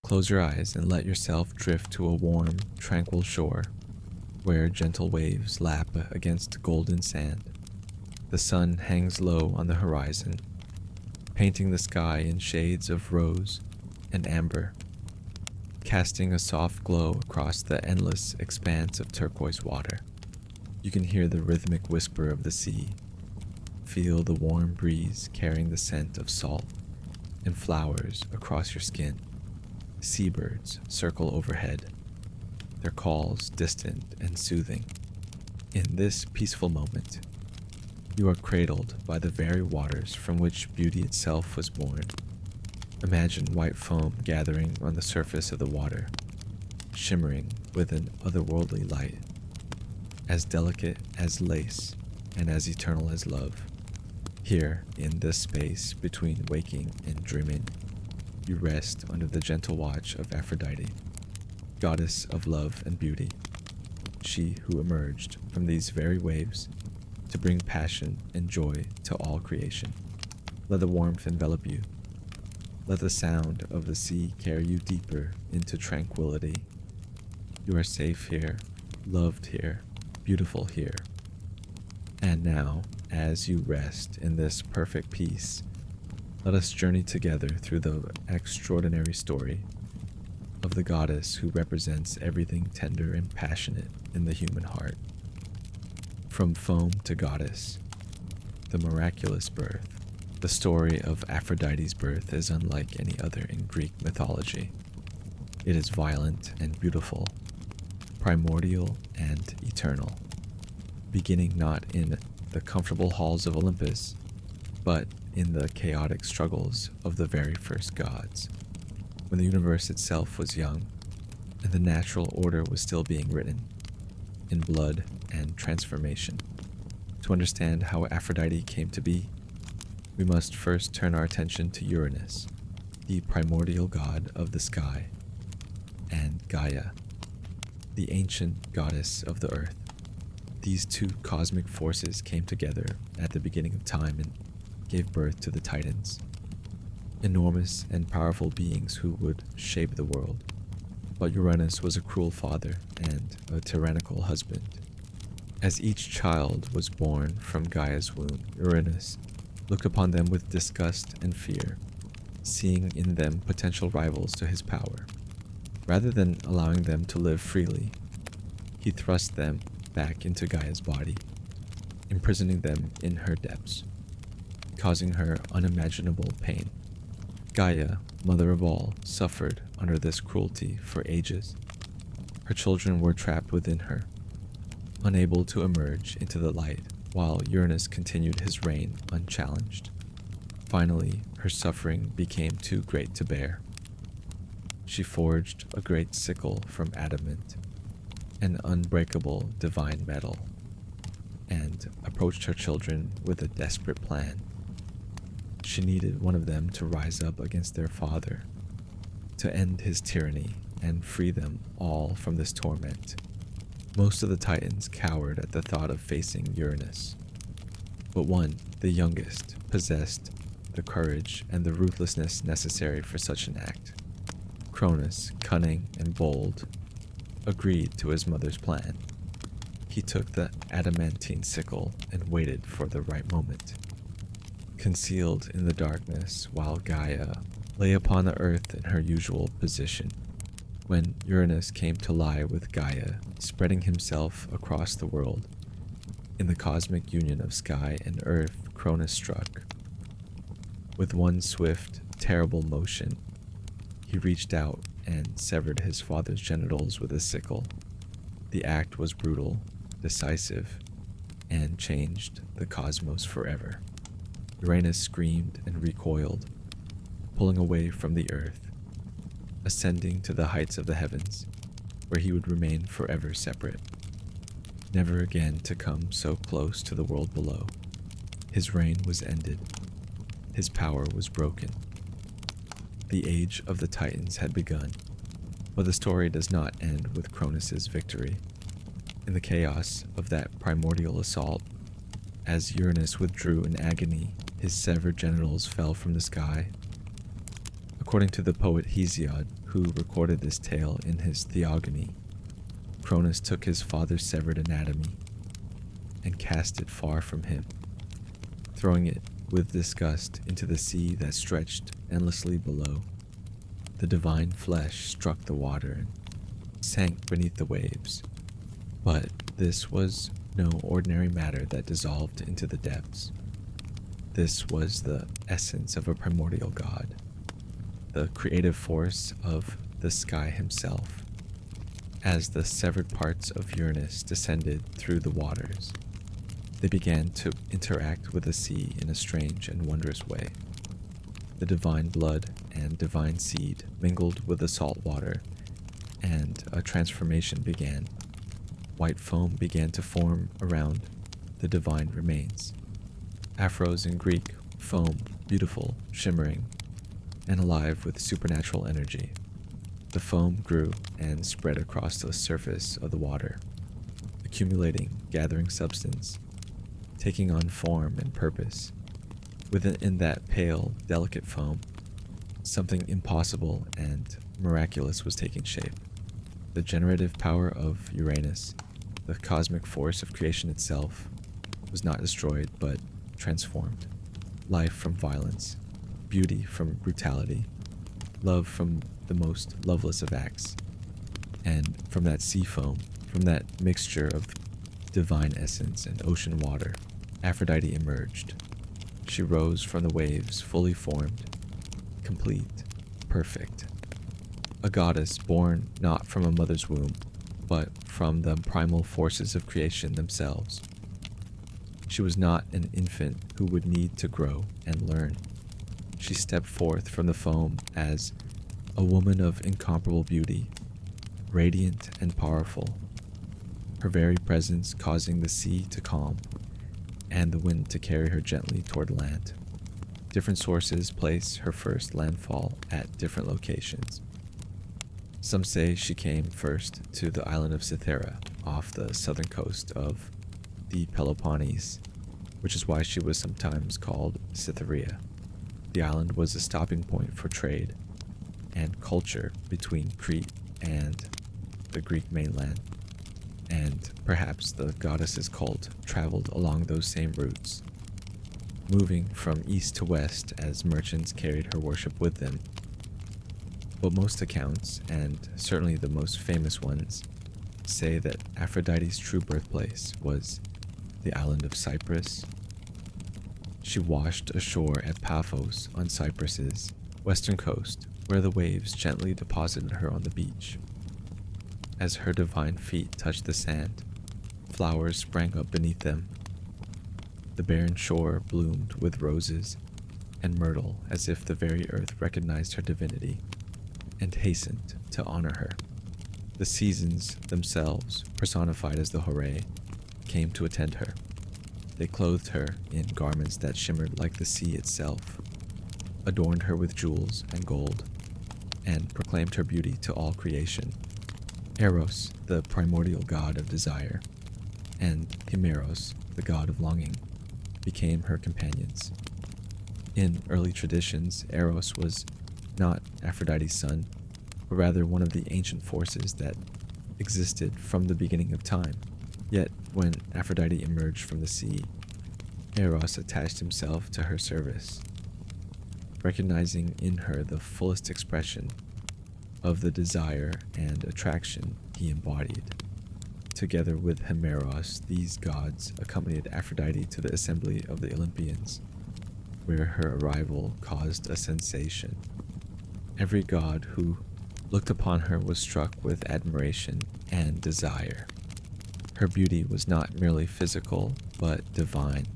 Close your eyes and let yourself drift to a warm, tranquil shore where gentle waves lap against golden sand. The sun hangs low on the horizon, painting the sky in shades of rose and amber, casting a soft glow across the endless expanse of turquoise water. You can hear the rhythmic whisper of the sea, feel the warm breeze carrying the scent of salt and flowers across your skin. Seabirds circle overhead, their calls distant and soothing. In this peaceful moment, you are cradled by the very waters from which beauty itself was born. Imagine white foam gathering on the surface of the water, shimmering with an otherworldly light, as delicate as lace and as eternal as love. Here, in this space between waking and dreaming, you rest under the gentle watch of Aphrodite, goddess of love and beauty, she who emerged from these very waves to bring passion and joy to all creation. Let the warmth envelop you. Let the sound of the sea carry you deeper into tranquility. You are safe here, loved here, beautiful here. And now, as you rest in this perfect peace, let us journey together through the extraordinary story of the goddess who represents everything tender and passionate in the human heart. From foam to goddess, the miraculous birth. The story of Aphrodite's birth is unlike any other in Greek mythology. It is violent and beautiful, primordial and eternal, beginning not in the comfortable halls of Olympus, but in the chaotic struggles of the very first gods, when the universe itself was young and the natural order was still being written in blood and transformation. To understand how Aphrodite came to be, we must first turn our attention to Uranus, the primordial god of the sky, and Gaia, the ancient goddess of the earth. These two cosmic forces came together at the beginning of time and gave birth to the Titans, enormous and powerful beings who would shape the world. But Uranus was a cruel father and a tyrannical husband. As each child was born from Gaia's womb, Uranus looked upon them with disgust and fear, seeing in them potential rivals to his power. Rather than allowing them to live freely, he thrust them back into Gaia's body, imprisoning them in her depths, causing her unimaginable pain. Gaia, mother of all, suffered under this cruelty for ages. Her children were trapped within her, unable to emerge into the light, while Uranus continued his reign unchallenged. Finally, her suffering became too great to bear. She forged a great sickle from adamant, an unbreakable divine metal, and approached her children with a desperate plan. She needed one of them to rise up against their father, to end his tyranny and free them all from this torment. Most of the Titans cowered at the thought of facing Uranus, but one, the youngest, possessed the courage and the ruthlessness necessary for such an act. Cronus, cunning and bold, agreed to his mother's plan. He took the adamantine sickle and waited for the right moment. Concealed in the darkness while Gaia lay upon the earth in her usual position, when Uranus came to lie with Gaia, spreading himself across the world, in the cosmic union of sky and earth, Cronus struck. With one swift, terrible motion, he reached out and severed his father's genitals with a sickle. The act was brutal, decisive, and changed the cosmos forever. Uranus screamed and recoiled, pulling away from the earth, ascending to the heights of the heavens, where he would remain forever separate, never again to come so close to the world below. His reign was ended. His power was broken. The age of the Titans had begun, but the story does not end with Cronus's victory. In the chaos of that primordial assault, as Uranus withdrew in agony, his severed genitals fell from the sky. According to the poet Hesiod, who recorded this tale in his Theogony, Cronus took his father's severed anatomy and cast it far from him, throwing it with disgust into the sea that stretched endlessly below. The divine flesh struck the water and sank beneath the waves, but this was no ordinary matter that dissolved into the depths. This was the essence of a primordial god, the creative force of the sky himself. As the severed parts of Uranus descended through the waters, they began to interact with the sea in a strange and wondrous way. The divine blood and divine seed mingled with the salt water, and a transformation began. White foam began to form around the divine remains. Aphros in Greek, foam, beautiful, shimmering, and alive with supernatural energy. The foam grew and spread across the surface of the water, accumulating, gathering substance, taking on form and purpose. Within that pale, delicate foam, something impossible and miraculous was taking shape. The generative power of Uranus, the cosmic force of creation itself, was not destroyed but transformed. Life from violence, beauty from brutality, love from the most loveless of acts. And from that sea foam, from that mixture of divine essence and ocean water, Aphrodite emerged. She rose from the waves, fully formed, complete, perfect. A goddess born not from a mother's womb, but from the primal forces of creation themselves. She was not an infant who would need to grow and learn. She stepped forth from the foam as a woman of incomparable beauty, radiant and powerful, her very presence causing the sea to calm and the wind to carry her gently toward land. Different sources place her first landfall at different locations. Some say she came first to the island of Cythera off the southern coast of the Peloponnese, which is why she was sometimes called Cytherea. The island was a stopping point for trade and culture between Crete and the Greek mainland, and perhaps the goddess's cult traveled along those same routes, moving from east to west as merchants carried her worship with them. But most accounts, and certainly the most famous ones, say that Aphrodite's true birthplace was the island of Cyprus. She washed ashore at Paphos on Cyprus's western coast, where the waves gently deposited her on the beach. As her divine feet touched the sand, flowers sprang up beneath them. The barren shore bloomed with roses and myrtle as if the very earth recognized her divinity and hastened to honor her. The seasons themselves, personified as the Horae, came to attend her. They clothed her in garments that shimmered like the sea itself, adorned her with jewels and gold, and proclaimed her beauty to all creation. Eros, the primordial god of desire, and Himeros, the god of longing, became her companions. In early traditions, Eros was not Aphrodite's son, but rather one of the ancient forces that existed from the beginning of time. Yet, when Aphrodite emerged from the sea, Eros attached himself to her service, recognizing in her the fullest expression of the desire and attraction he embodied. Together with Himeros, these gods accompanied Aphrodite to the assembly of the Olympians, where her arrival caused a sensation. Every god who looked upon her was struck with admiration and desire. Her beauty was not merely physical, but divine,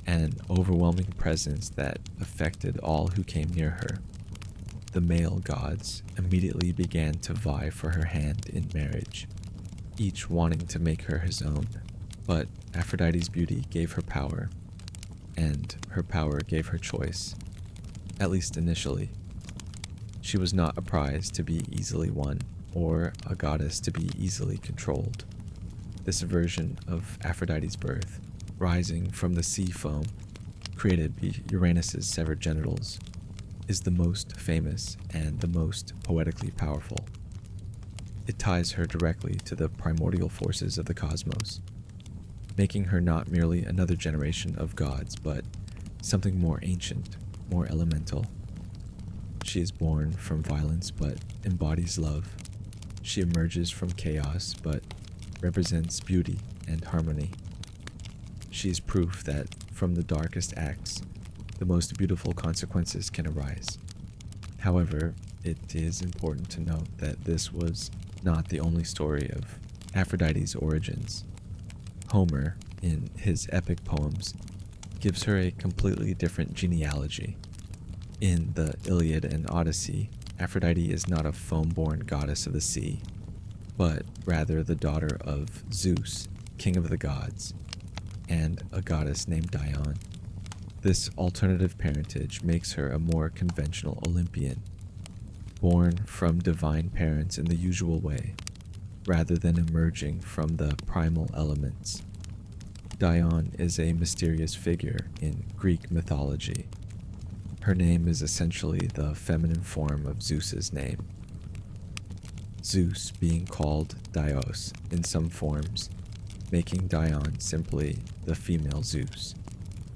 an overwhelming presence that affected all who came near her. The male gods immediately began to vie for her hand in marriage, each wanting to make her his own. But Aphrodite's beauty gave her power, and her power gave her choice, at least initially. She was not a prize to be easily won, or a goddess to be easily controlled. This version of Aphrodite's birth, rising from the sea foam, created Uranus's severed genitals, is the most famous and the most poetically powerful. It ties her directly to the primordial forces of the cosmos, making her not merely another generation of gods, but something more ancient, more elemental. She is born from violence but embodies love. She emerges from chaos but represents beauty and harmony. She is proof that from the darkest acts, the most beautiful consequences can arise. However, it is important to note that this was not the only story of Aphrodite's origins. Homer, in his epic poems, gives her a completely different genealogy. In the Iliad and Odyssey, Aphrodite is not a foam-born goddess of the sea, but rather the daughter of Zeus, king of the gods, and a goddess named Dione. This alternative parentage makes her a more conventional Olympian, born from divine parents in the usual way, rather than emerging from the primal elements. Dione is a mysterious figure in Greek mythology. Her name is essentially the feminine form of Zeus's name. Zeus being called Dios in some forms, making Dione simply the female Zeus.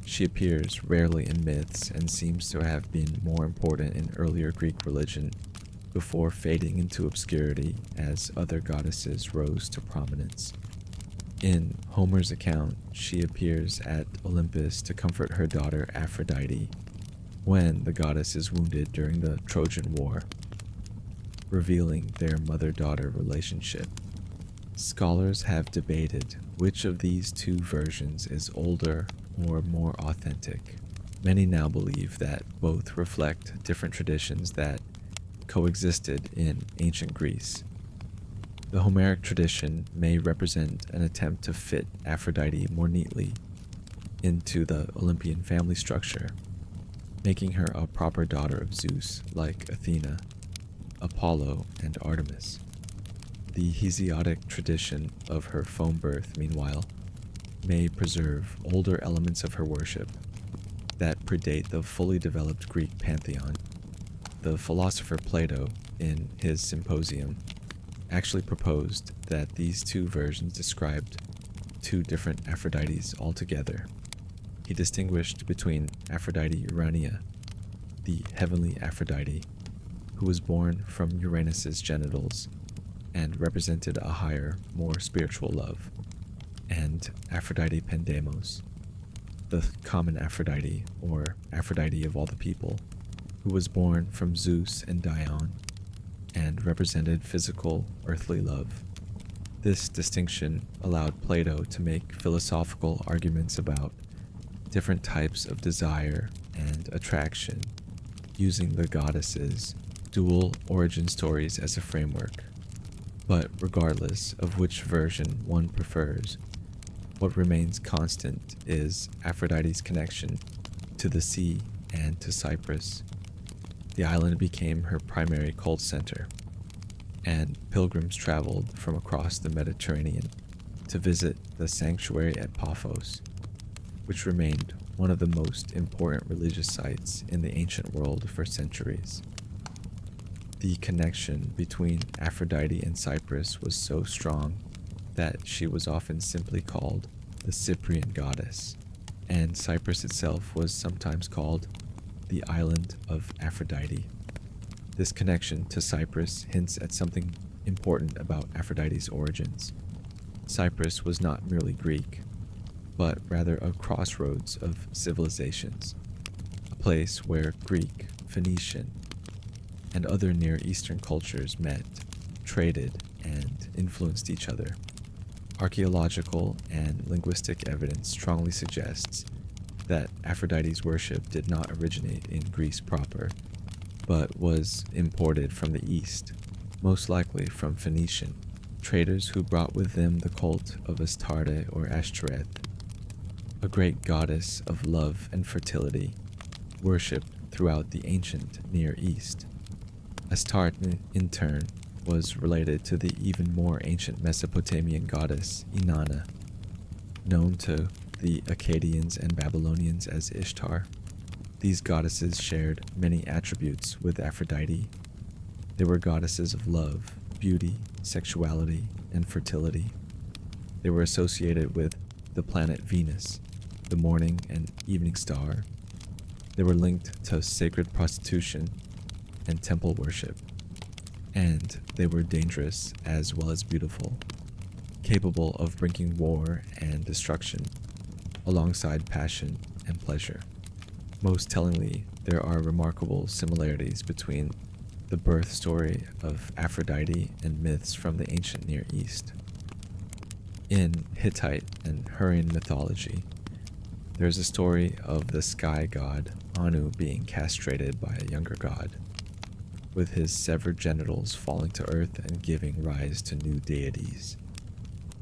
She appears rarely in myths and seems to have been more important in earlier Greek religion before fading into obscurity as other goddesses rose to prominence. In Homer's account, she appears at Olympus to comfort her daughter Aphrodite when the goddess is wounded during the Trojan War, revealing their mother-daughter relationship. Scholars have debated which of these two versions is older or more authentic. Many now believe that both reflect different traditions that coexisted in ancient Greece. The Homeric tradition may represent an attempt to fit Aphrodite more neatly into the Olympian family structure, making her a proper daughter of Zeus like Athena, Apollo, and Artemis. The Hesiodic tradition of her foam birth, meanwhile, may preserve older elements of her worship that predate the fully developed Greek pantheon. The philosopher Plato, in his Symposium, actually proposed that these two versions described two different Aphrodites altogether. He distinguished between Aphrodite Urania, the heavenly Aphrodite, who was born from Uranus's genitals and represented a higher, more spiritual love, and Aphrodite Pandemos, the common Aphrodite, or Aphrodite of all the people, who was born from Zeus and Dione and represented physical, earthly love. This distinction allowed Plato to make philosophical arguments about different types of desire and attraction, using the goddesses' dual origin stories as a framework. But regardless of which version one prefers, what remains constant is Aphrodite's connection to the sea and to Cyprus. The island became her primary cult center, and pilgrims traveled from across the Mediterranean to visit the sanctuary at Paphos, which remained one of the most important religious sites in the ancient world for centuries. The connection between Aphrodite and Cyprus was so strong that she was often simply called the Cyprian goddess, and Cyprus itself was sometimes called the island of Aphrodite. This connection to Cyprus hints at something important about Aphrodite's origins. Cyprus was not merely Greek, but rather a crossroads of civilizations, a place where Greek, Phoenician, and other Near Eastern cultures met, traded, and influenced each other. Archaeological and linguistic evidence strongly suggests that Aphrodite's worship did not originate in Greece proper, but was imported from the east, most likely from Phoenician traders who brought with them the cult of Astarte or Ashtoreth, a great goddess of love and fertility, worshipped throughout the ancient Near East. Astarte, in turn, was related to the even more ancient Mesopotamian goddess Inanna, known to the Akkadians and Babylonians as Ishtar. These goddesses shared many attributes with Aphrodite. They were goddesses of love, beauty, sexuality, and fertility. They were associated with the planet Venus, the morning and evening star. They were linked to sacred prostitution and temple worship. And they were dangerous as well as beautiful, capable of bringing war and destruction alongside passion and pleasure. Most tellingly, there are remarkable similarities between the birth story of Aphrodite and myths from the ancient Near East. In Hittite and Hurrian mythology, there is a story of the sky god Anu being castrated by a younger god, with his severed genitals falling to earth and giving rise to new deities.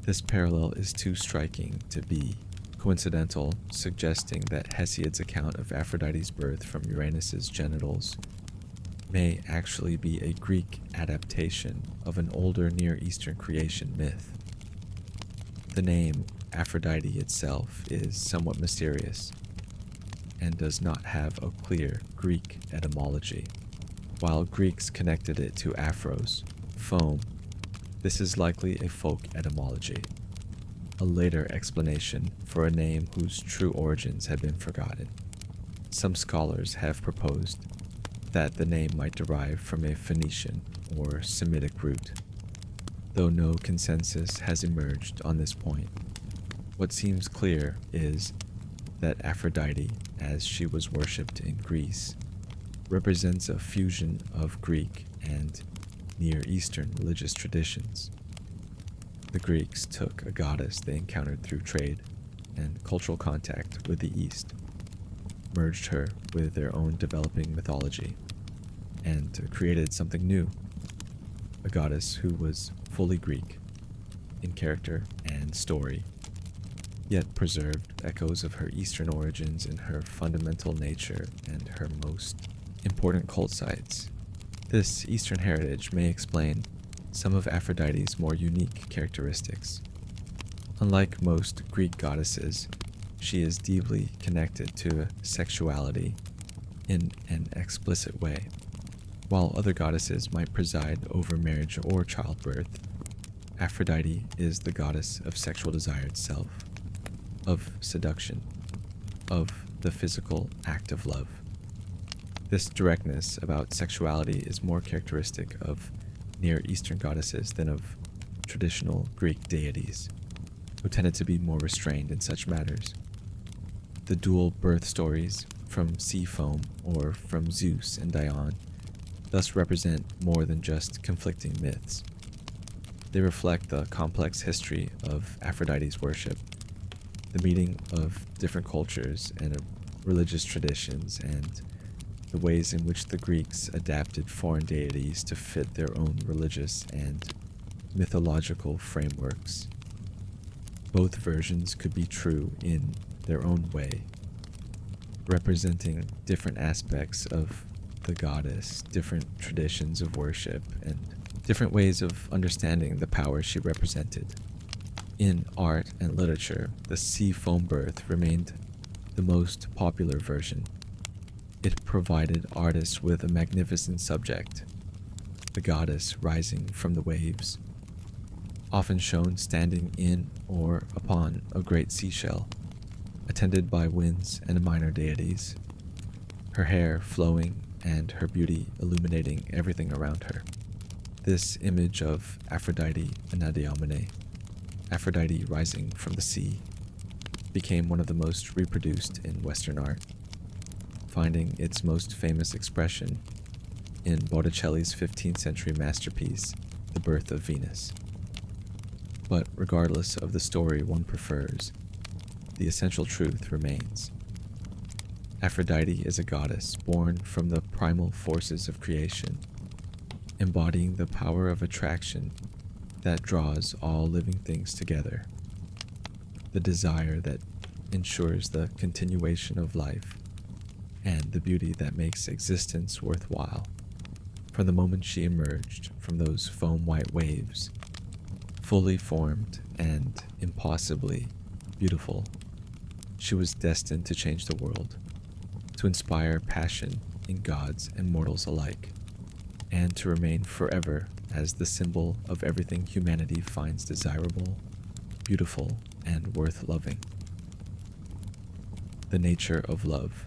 This parallel is too striking to be coincidental, suggesting that Hesiod's account of Aphrodite's birth from Uranus's genitals may actually be a Greek adaptation of an older Near Eastern creation myth. The name Aphrodite itself is somewhat mysterious and does not have a clear Greek etymology. While Greeks connected it to Aphros, foam, this is likely a folk etymology, a later explanation for a name whose true origins have been forgotten. Some scholars have proposed that the name might derive from a Phoenician or Semitic root, though no consensus has emerged on this point. What seems clear is that Aphrodite, as she was worshipped in Greece, represents a fusion of Greek and Near Eastern religious traditions. The Greeks took a goddess they encountered through trade and cultural contact with the East, merged her with their own developing mythology, and created something new, a goddess who was fully Greek in character and story, yet preserved echoes of her Eastern origins in her fundamental nature and her most important cult sites. This Eastern heritage may explain some of Aphrodite's more unique characteristics. Unlike most Greek goddesses, she is deeply connected to sexuality in an explicit way. While other goddesses might preside over marriage or childbirth, Aphrodite is the goddess of sexual desire itself, of seduction, of the physical act of love. This directness about sexuality is more characteristic of Near Eastern goddesses than of traditional Greek deities, who tended to be more restrained in such matters. The dual birth stories from sea foam or from Zeus and Dione thus represent more than just conflicting myths. They reflect the complex history of Aphrodite's worship, the meeting of different cultures and religious traditions, and the ways in which the Greeks adapted foreign deities to fit their own religious and mythological frameworks. Both versions could be true in their own way, representing different aspects of the goddess, different traditions of worship, and different ways of understanding the power she represented. In art and literature, the sea foam birth remained the most popular version. It provided artists with a magnificent subject, the goddess rising from the waves, often shown standing in or upon a great seashell, attended by winds and minor deities, her hair flowing and her beauty illuminating everything around her. This image of Aphrodite Anadyomene, Aphrodite rising from the sea, became one of the most reproduced in Western art, finding its most famous expression in Botticelli's 15th century masterpiece, The Birth of Venus. But regardless of the story one prefers, the essential truth remains. Aphrodite is a goddess born from the primal forces of creation, embodying the power of attraction that draws all living things together, the desire that ensures the continuation of life, and the beauty that makes existence worthwhile. From the moment she emerged from those foam-white waves, fully formed and impossibly beautiful, she was destined to change the world, to inspire passion in gods and mortals alike, and to remain forever as the symbol of everything humanity finds desirable, beautiful, and worth loving. The nature of love.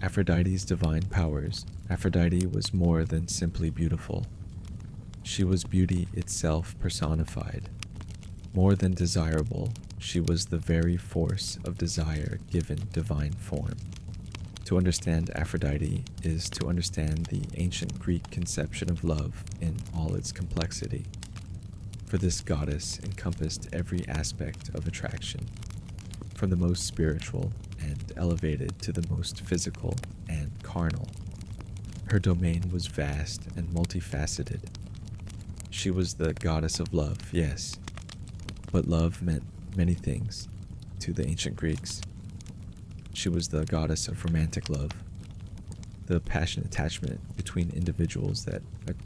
Aphrodite's divine powers. Aphrodite was more than simply beautiful. She was beauty itself personified. More than desirable, she was the very force of desire given divine form. To understand Aphrodite is to understand the ancient Greek conception of love in all its complexity, for this goddess encompassed every aspect of attraction, from the most spiritual and elevated to the most physical and carnal. Her domain was vast and multifaceted. She was the goddess of love, yes, but love meant many things to the ancient Greeks. She was the goddess of romantic love, the passionate attachment between individuals that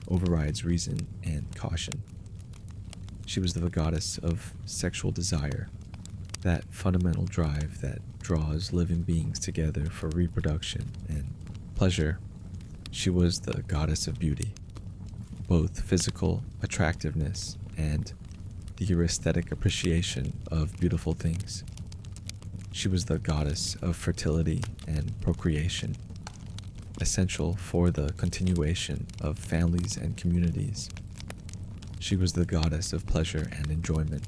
overrides reason and caution. She was the goddess of sexual desire, that fundamental drive that draws living beings together for reproduction and pleasure. She was the goddess of beauty, both physical attractiveness and the aesthetic appreciation of beautiful things. She was the goddess of fertility and procreation, essential for the continuation of families and communities. She was the goddess of pleasure and enjoyment,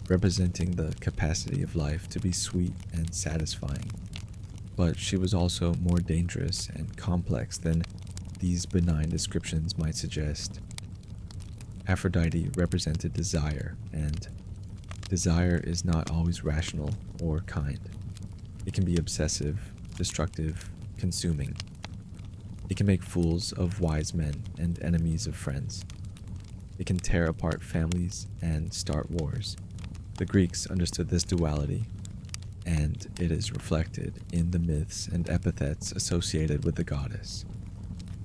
representing the capacity of life to be sweet and satisfying. But she was also more dangerous and complex than these benign descriptions might suggest. Aphrodite represented desire, and desire is not always rational or kind. It can be obsessive, destructive, consuming. It can make fools of wise men and enemies of friends. It can tear apart families and start wars. The Greeks understood this duality, and it is reflected in the myths and epithets associated with the goddess.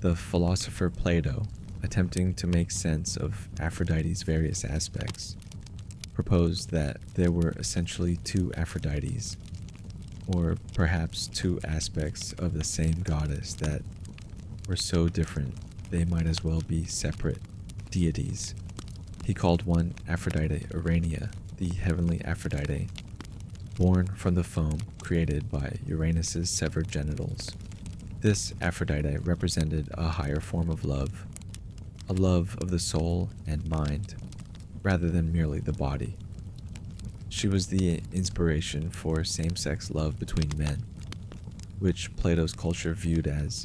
The philosopher Plato, attempting to make sense of Aphrodite's various aspects, proposed that there were essentially two Aphrodites, or perhaps two aspects of the same goddess that were so different they might as well be separate deities. He called one Aphrodite Urania, the heavenly Aphrodite, born from the foam created by Uranus's severed genitals. This Aphrodite represented a higher form of love, a love of the soul and mind, rather than merely the body. She was the inspiration for same-sex love between men, which Plato's culture viewed as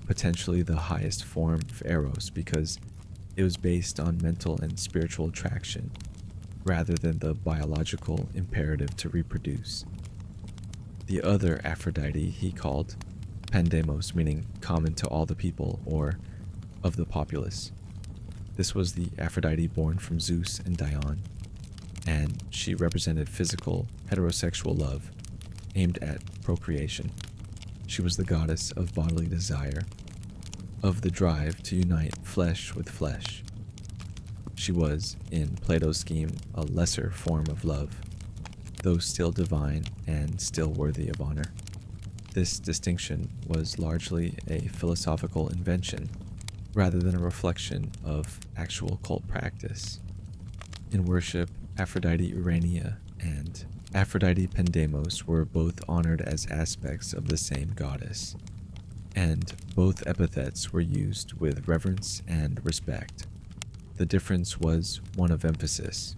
potentially the highest form of eros because it was based on mental and spiritual attraction, rather than the biological imperative to reproduce. The other Aphrodite he called Pandemos, meaning common to all the people, or of the populace. This was the Aphrodite born from Zeus and Dione, and she represented physical, heterosexual love, aimed at procreation. She was the goddess of bodily desire, of the drive to unite flesh with flesh. She was, in Plato's scheme, a lesser form of love, though still divine and still worthy of honor. This distinction was largely a philosophical invention, rather than a reflection of actual cult practice. In worship, Aphrodite Urania and Aphrodite Pandemos were both honored as aspects of the same goddess, and both epithets were used with reverence and respect. The difference was one of emphasis.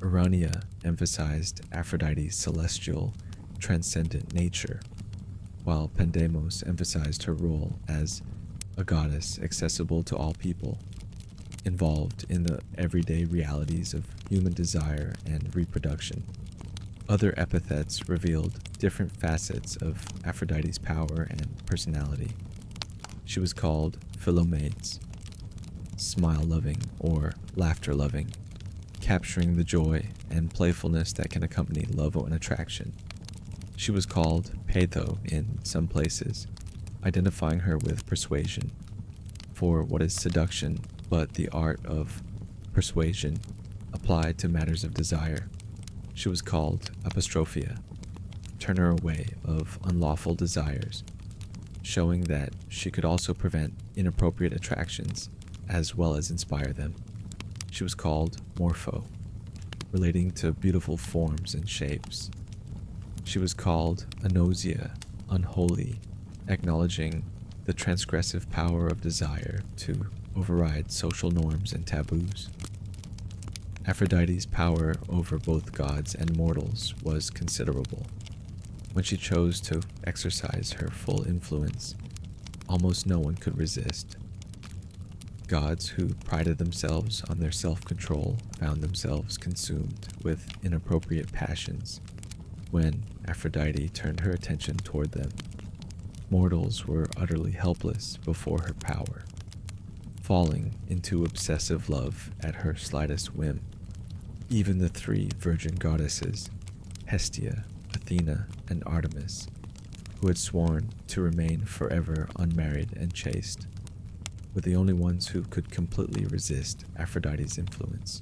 Urania emphasized Aphrodite's celestial, transcendent nature, while Pandemos emphasized her role as a goddess accessible to all people, involved in the everyday realities of human desire and reproduction. Other epithets revealed different facets of Aphrodite's power and personality. She was called Philomades, smile-loving or laughter-loving, capturing the joy and playfulness that can accompany love and attraction. She was called Peitho in some places, identifying her with persuasion, for what is seduction but the art of persuasion applied to matters of desire. She was called Apostrophia, turn her away of unlawful desires, showing that she could also prevent inappropriate attractions as well as inspire them. She was called Morpho, relating to beautiful forms and shapes. She was called Anosia, unholy, acknowledging the transgressive power of desire to override social norms and taboos. Aphrodite's power over both gods and mortals was considerable. When she chose to exercise her full influence, almost no one could resist. Gods who prided themselves on their self-control found themselves consumed with inappropriate passions when Aphrodite turned her attention toward them. Mortals were utterly helpless before her power, falling into obsessive love at her slightest whim. Even the three virgin goddesses, Hestia, Athena, and Artemis, who had sworn to remain forever unmarried and chaste, were the only ones who could completely resist Aphrodite's influence.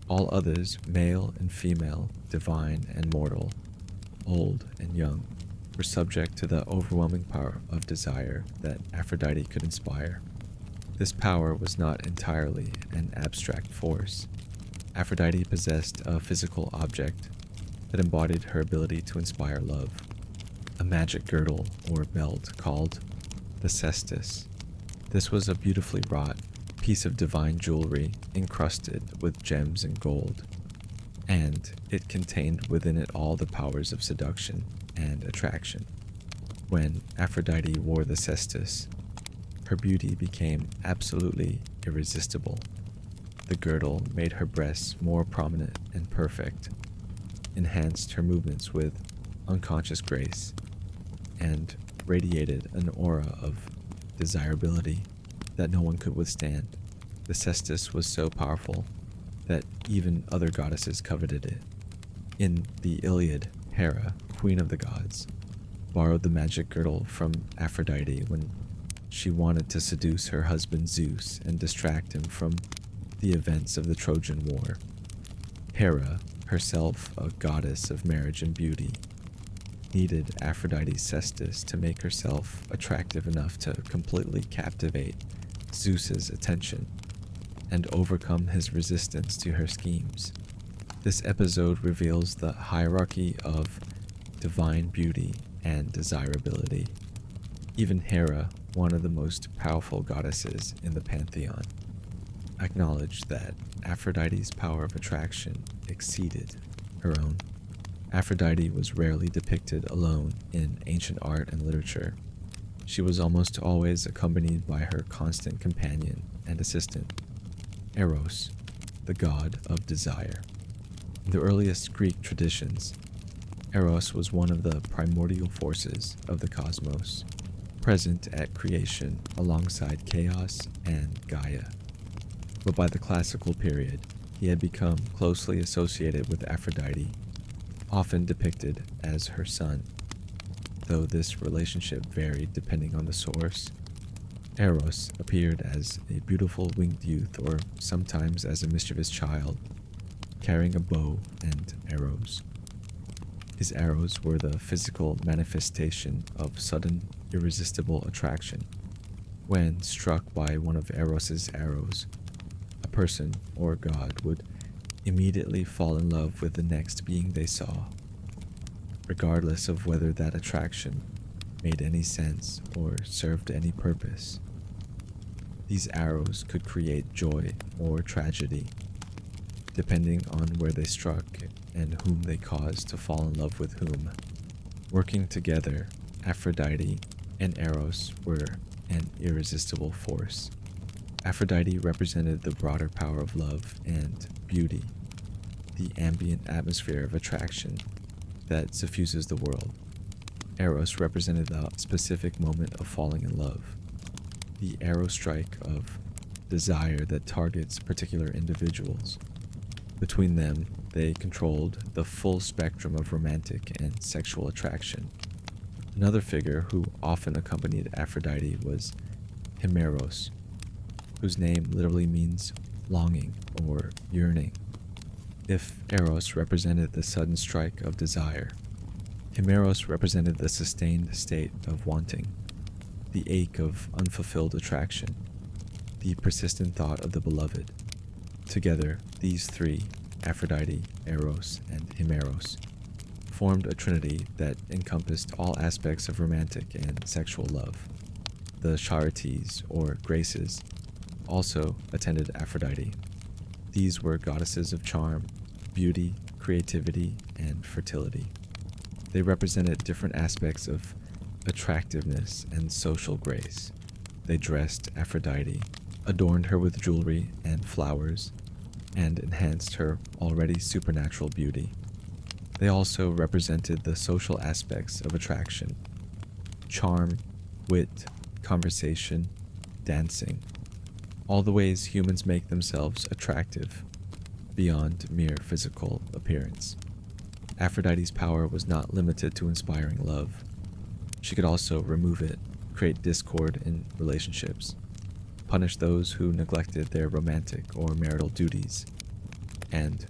All others, male and female, divine and mortal, old and young, were subject to the overwhelming power of desire that Aphrodite could inspire. This power was not entirely an abstract force. Aphrodite possessed a physical object that embodied her ability to inspire love, a magic girdle or belt called the cestus. This was a beautifully wrought piece of divine jewelry encrusted with gems and gold, and it contained within it all the powers of seduction and attraction. When Aphrodite wore the cestus, her beauty became absolutely irresistible. The girdle made her breasts more prominent and perfect, enhanced her movements with unconscious grace, and radiated an aura of desirability that no one could withstand. The cestus was so powerful that even other goddesses coveted it. In the Iliad, Hera, queen of the gods, borrowed the magic girdle from Aphrodite when she wanted to seduce her husband Zeus and distract him from the events of the Trojan War. Hera, herself a goddess of marriage and beauty, needed Aphrodite's cestus to make herself attractive enough to completely captivate Zeus's attention and overcome his resistance to her schemes. This episode reveals the hierarchy of divine beauty and desirability. Even Hera, one of the most powerful goddesses in the pantheon, acknowledged that Aphrodite's power of attraction exceeded her own. Aphrodite was rarely depicted alone in ancient art and literature. She was almost always accompanied by her constant companion and assistant, Eros, the god of desire. In the earliest Greek traditions, Eros was one of the primordial forces of the cosmos, present at creation alongside chaos and Gaia. But by the classical period, he had become closely associated with Aphrodite, often depicted as her son. Though this relationship varied depending on the source, Eros appeared as a beautiful winged youth or sometimes as a mischievous child, carrying a bow and arrows. His arrows were the physical manifestation of sudden, irresistible attraction. When struck by one of Eros's arrows, a person or god would immediately fall in love with the next being they saw, regardless of whether that attraction made any sense or served any purpose. These arrows could create joy or tragedy, depending on where they struck and whom they caused to fall in love with whom. Working together, Aphrodite and Eros were an irresistible force. Aphrodite represented the broader power of love and beauty, the ambient atmosphere of attraction that suffuses the world. Eros represented the specific moment of falling in love, the arrow strike of desire that targets particular individuals. Between them, they controlled the full spectrum of romantic and sexual attraction. Another figure who often accompanied Aphrodite was Himeros, whose name literally means longing or yearning. If Eros represented the sudden strike of desire, Himeros represented the sustained state of wanting, the ache of unfulfilled attraction, the persistent thought of the beloved. Together, these three, Aphrodite, Eros, and Himeros, formed a trinity that encompassed all aspects of romantic and sexual love. The Charites, or Graces, also attended Aphrodite. These were goddesses of charm, beauty, creativity, and fertility. They represented different aspects of attractiveness and social grace. They dressed Aphrodite, adorned her with jewelry and flowers, and enhanced her already supernatural beauty. They also represented the social aspects of attraction: charm, wit, conversation, dancing, all the ways humans make themselves attractive beyond mere physical appearance. Aphrodite's power was not limited to inspiring love. She could also remove it, create discord in relationships, punish those who neglected their romantic or marital duties, and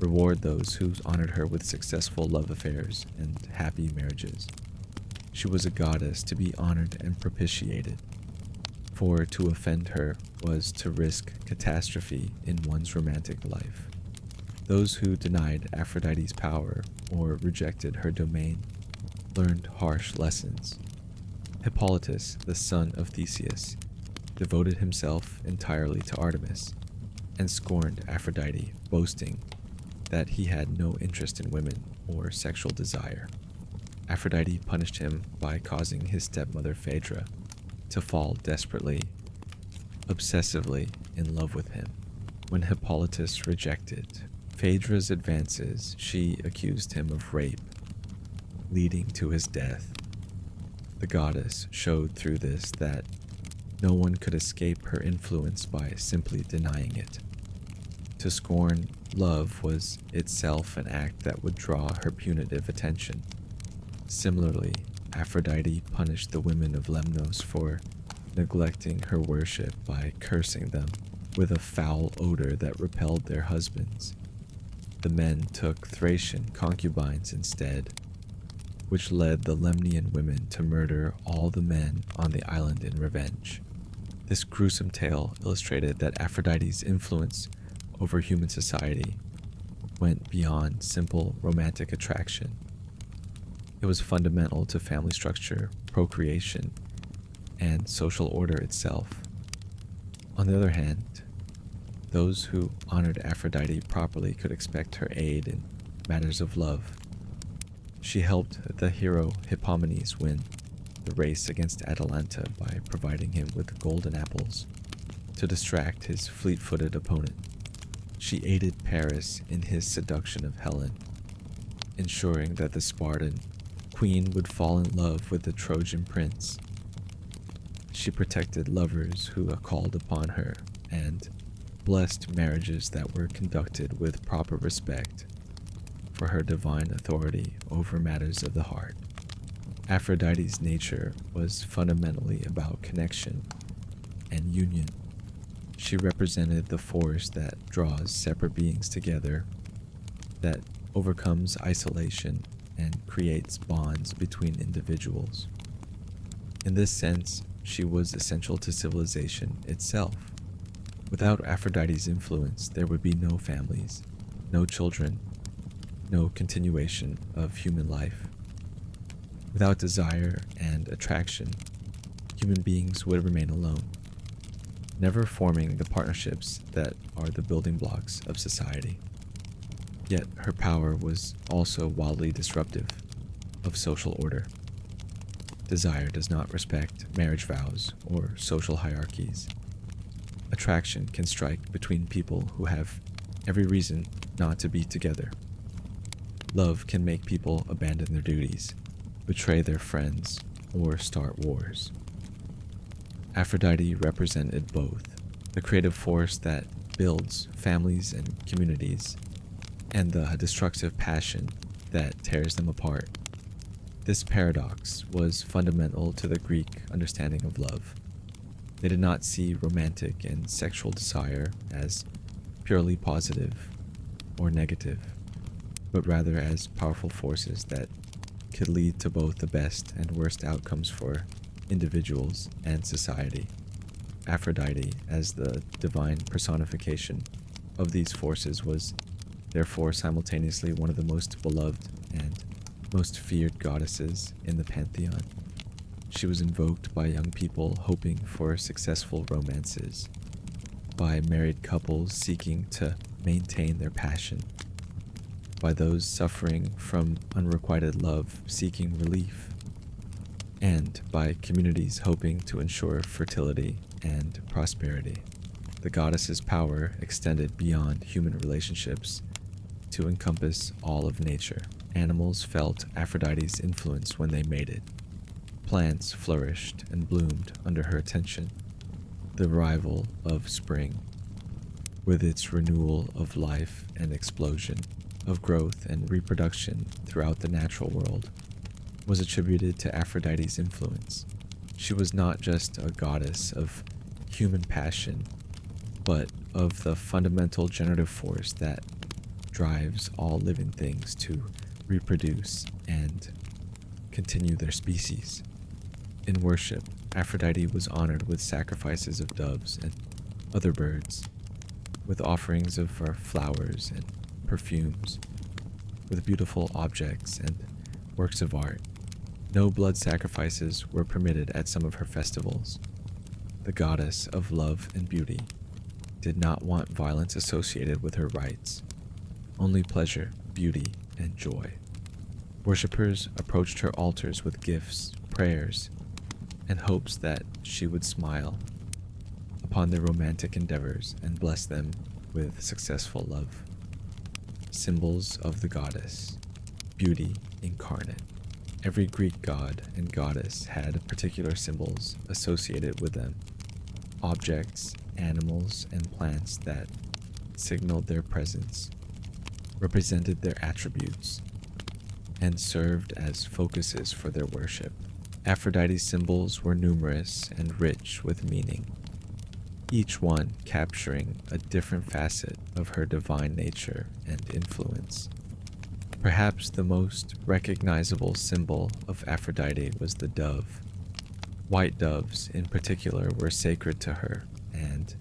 reward those who honored her with successful love affairs and happy marriages. She was a goddess to be honored and propitiated, for to offend her was to risk catastrophe in one's romantic life. Those who denied Aphrodite's power or rejected her domain learned harsh lessons. Hippolytus, the son of Theseus, devoted himself entirely to Artemis and scorned Aphrodite, boasting that he had no interest in women or sexual desire. Aphrodite punished him by causing his stepmother Phaedra to fall desperately, obsessively in love with him. When Hippolytus rejected Phaedra's advances, she accused him of rape, leading to his death. The goddess showed through this that no one could escape her influence by simply denying it. To scorn love was itself an act that would draw her punitive attention. Similarly, Aphrodite punished the women of Lemnos for neglecting her worship by cursing them with a foul odor that repelled their husbands. The men took Thracian concubines instead, which led the Lemnian women to murder all the men on the island in revenge. This gruesome tale illustrated that Aphrodite's influence over human society went beyond simple romantic attraction. It was fundamental to family structure, procreation, and social order itself. On the other hand, those who honored Aphrodite properly could expect her aid in matters of love. She helped the hero Hippomenes win the race against Atalanta by providing him with golden apples to distract his fleet-footed opponent. She aided Paris in his seduction of Helen, ensuring that the Spartan queen would fall in love with the Trojan prince. She protected lovers who called upon her and blessed marriages that were conducted with proper respect for her divine authority over matters of the heart. Aphrodite's nature was fundamentally about connection and union. She represented the force that draws separate beings together, that overcomes isolation and creates bonds between individuals. In this sense, she was essential to civilization itself. Without Aphrodite's influence, there would be no families, no children, no continuation of human life. Without desire and attraction, human beings would remain alone, never forming the partnerships that are the building blocks of society. Yet her power was also wildly disruptive of social order. Desire does not respect marriage vows or social hierarchies. Attraction can strike between people who have every reason not to be together. Love can make people abandon their duties, betray their friends, or start wars. Aphrodite represented both, the creative force that builds families and communities, and the destructive passion that tears them apart. This paradox was fundamental to the Greek understanding of love. They did not see romantic and sexual desire as purely positive or negative, but rather as powerful forces that could lead to both the best and worst outcomes for individuals and society. Aphrodite, as the divine personification of these forces, was therefore simultaneously one of the most beloved and most feared goddesses in the pantheon. She was invoked by young people hoping for successful romances, by married couples seeking to maintain their passion, by those suffering from unrequited love seeking relief, and by communities hoping to ensure fertility and prosperity. The goddess's power extended beyond human relationships to encompass all of nature. Animals felt Aphrodite's influence when they mated. Plants flourished and bloomed under her attention. The arrival of spring, with its renewal of life and explosion of growth and reproduction throughout the natural world, was attributed to Aphrodite's influence. She was not just a goddess of human passion, but of the fundamental generative force that drives all living things to reproduce and continue their species. In worship, Aphrodite was honored with sacrifices of doves and other birds, with offerings of flowers and perfumes, with beautiful objects and works of art. No blood sacrifices were permitted at some of her festivals. The goddess of love and beauty did not want violence associated with her rites, only pleasure, beauty, and joy. Worshippers approached her altars with gifts, prayers, and hopes that she would smile upon their romantic endeavors and bless them with successful love. Symbols of the goddess, beauty incarnate. Every Greek god and goddess had particular symbols associated with them, objects, animals, and plants that signaled their presence, represented their attributes, and served as focuses for their worship. Aphrodite's symbols were numerous and rich with meaning, each one capturing a different facet of her divine nature and influence. Perhaps the most recognizable symbol of Aphrodite was the dove. White doves, in particular, were sacred to her and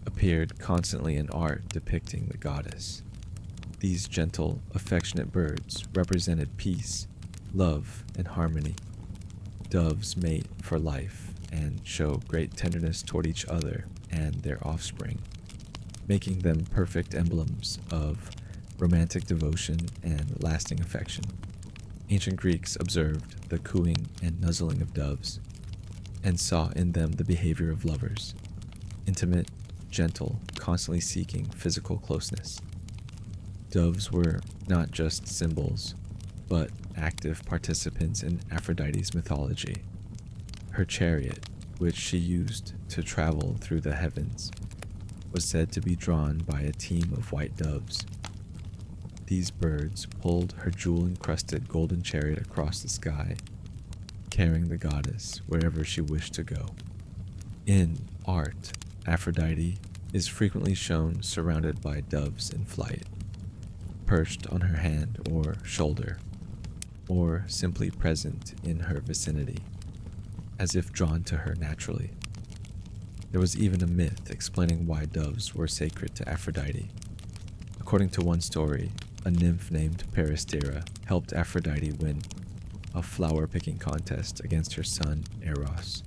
appeared constantly in art depicting the goddess. These gentle, affectionate birds represented peace, love, and harmony. Doves mate for life and show great tenderness toward each other and their offspring, making them perfect emblems of romantic devotion and lasting affection. Ancient Greeks observed the cooing and nuzzling of doves and saw in them the behavior of lovers, intimate, gentle, constantly seeking physical closeness. Doves were not just symbols, but active participants in Aphrodite's mythology. Her chariot, which she used to travel through the heavens, was said to be drawn by a team of white doves. These birds pulled her jewel-encrusted golden chariot across the sky, carrying the goddess wherever she wished to go. In art, Aphrodite is frequently shown surrounded by doves in flight, perched on her hand or shoulder, or simply present in her vicinity, as if drawn to her naturally. There was even a myth explaining why doves were sacred to Aphrodite. According to one story, a nymph named Peristera helped Aphrodite win a flower-picking contest against her son, Eros.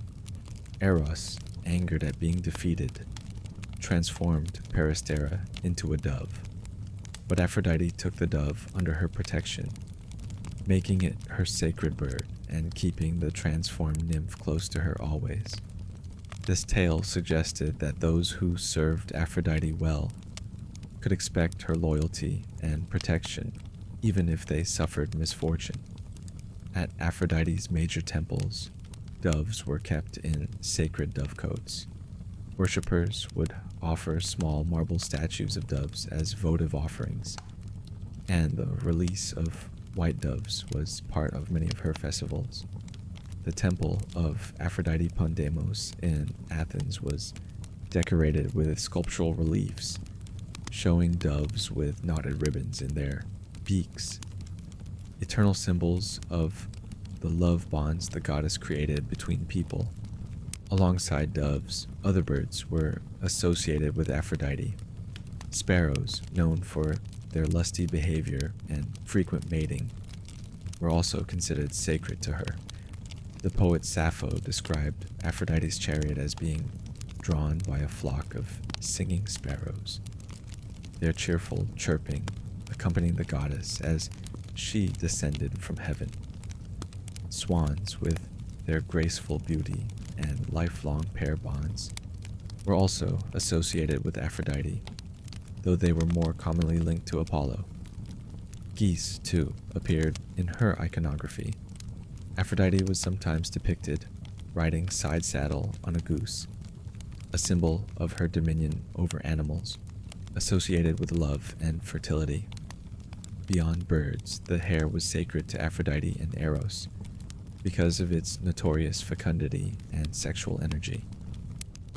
Eros, angered at being defeated, transformed Peristera into a dove. But Aphrodite took the dove under her protection, making it her sacred bird and keeping the transformed nymph close to her always. This tale suggested that those who served Aphrodite well could expect her loyalty and protection, even if they suffered misfortune. At Aphrodite's major temples, doves were kept in sacred dovecotes. Worshippers would offer small marble statues of doves as votive offerings, and the release of white doves was part of many of her festivals. The temple of Aphrodite Pandemos in Athens was decorated with sculptural reliefs showing doves with knotted ribbons in their beaks. eternal symbols of the love bonds the goddess created between people. Alongside doves, other birds were associated with Aphrodite. Sparrows, known for their lusty behavior and frequent mating, were also considered sacred to her. The poet Sappho described Aphrodite's chariot as being drawn by a flock of singing sparrows, their cheerful chirping accompanying the goddess as she descended from heaven. Swans, with their graceful beauty and lifelong pair bonds, were also associated with Aphrodite, though they were more commonly linked to Apollo. Geese, too, appeared in her iconography. Aphrodite was sometimes depicted riding side saddle on a goose, a symbol of her dominion over animals, associated with love and fertility. Beyond birds, the hare was sacred to Aphrodite and Eros because of its notorious fecundity and sexual energy.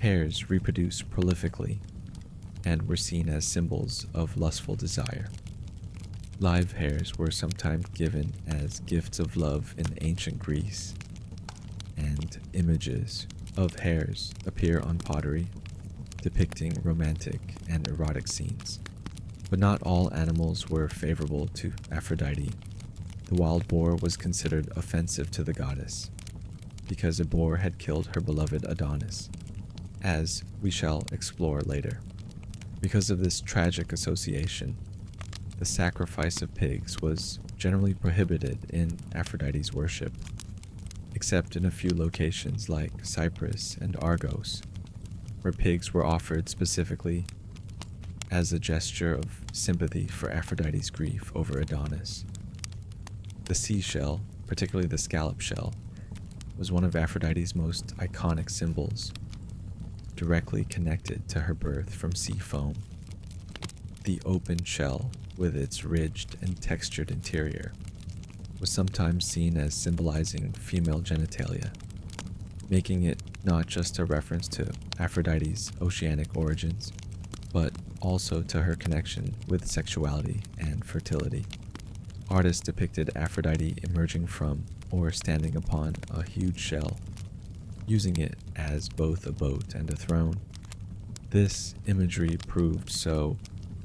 Hares reproduced prolifically and were seen as symbols of lustful desire. Live hares were sometimes given as gifts of love in ancient Greece, and images of hares appear on pottery depicting romantic and erotic scenes. But not all animals were favorable to Aphrodite. The wild boar was considered offensive to the goddess because a boar had killed her beloved Adonis, as we shall explore later. Because of this tragic association, the sacrifice of pigs was generally prohibited in Aphrodite's worship, except in a few locations like Cyprus and Argos, where pigs were offered specifically as a gesture of sympathy for Aphrodite's grief over Adonis. The seashell, particularly the scallop shell, was one of Aphrodite's most iconic symbols, directly connected to her birth from sea foam. The open shell, with its ridged and textured interior, was sometimes seen as symbolizing female genitalia, making it not just a reference to Aphrodite's oceanic origins, but also to her connection with sexuality and fertility. Artists depicted Aphrodite emerging from or standing upon a huge shell, using it as both a boat and a throne. This imagery proved so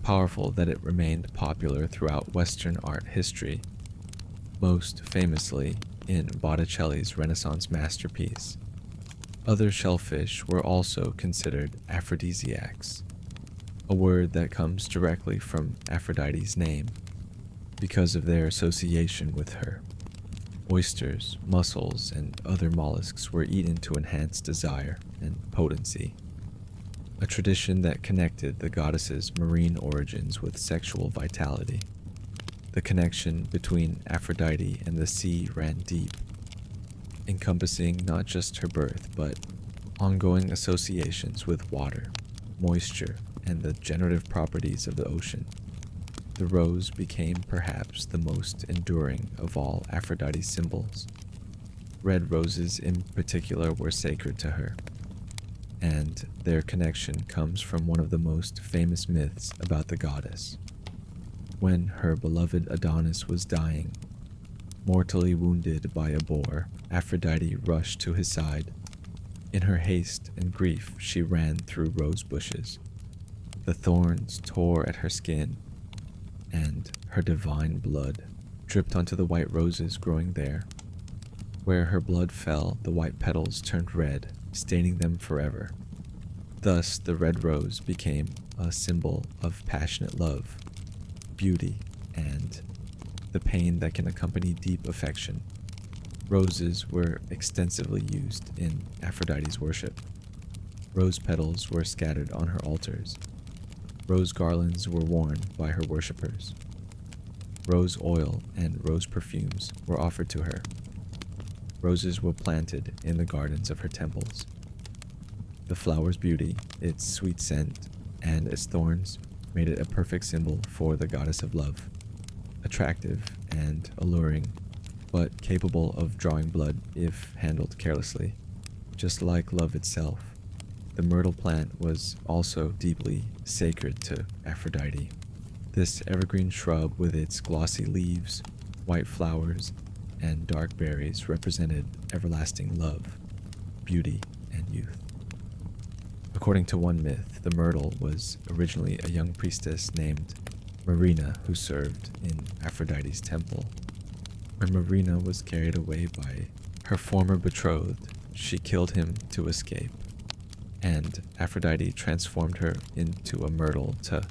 powerful that it remained popular throughout Western art history, most famously in Botticelli's Renaissance masterpiece. Other shellfish were also considered aphrodisiacs, a word that comes directly from Aphrodite's name because of their association with her. Oysters, mussels, and other mollusks were eaten to enhance desire and potency, a tradition that connected the goddess's marine origins with sexual vitality. The connection between Aphrodite and the sea ran deep, encompassing not just her birth, but ongoing associations with water, moisture, and the generative properties of the ocean. The rose became perhaps the most enduring of all Aphrodite's symbols. Red roses in particular were sacred to her, and their connection comes from one of the most famous myths about the goddess. When her beloved Adonis was dying, mortally wounded by a boar, Aphrodite rushed to his side. In her haste and grief, she ran through rose bushes. The thorns tore at her skin, and her divine blood dripped onto the white roses growing there. Where her blood fell, the white petals turned red, staining them forever. Thus, the red rose became a symbol of passionate love, beauty, and the pain that can accompany deep affection. Roses were extensively used in Aphrodite's worship. Rose petals were scattered on her altars. Rose garlands were worn by her worshippers. Rose oil and rose perfumes were offered to her. Roses were planted in the gardens of her temples. The flower's beauty, its sweet scent, and its thorns made it a perfect symbol for the goddess of love, attractive and alluring, but capable of drawing blood if handled carelessly. Just like love itself, the myrtle plant was also deeply sacred to Aphrodite. This evergreen shrub with its glossy leaves White flowers and dark berries represented everlasting love, beauty, and youth. According to one myth, the myrtle was originally a young priestess named Marina who served in Aphrodite's temple. When Marina was carried away by her former betrothed, she killed him to escape, and Aphrodite transformed her into a myrtle to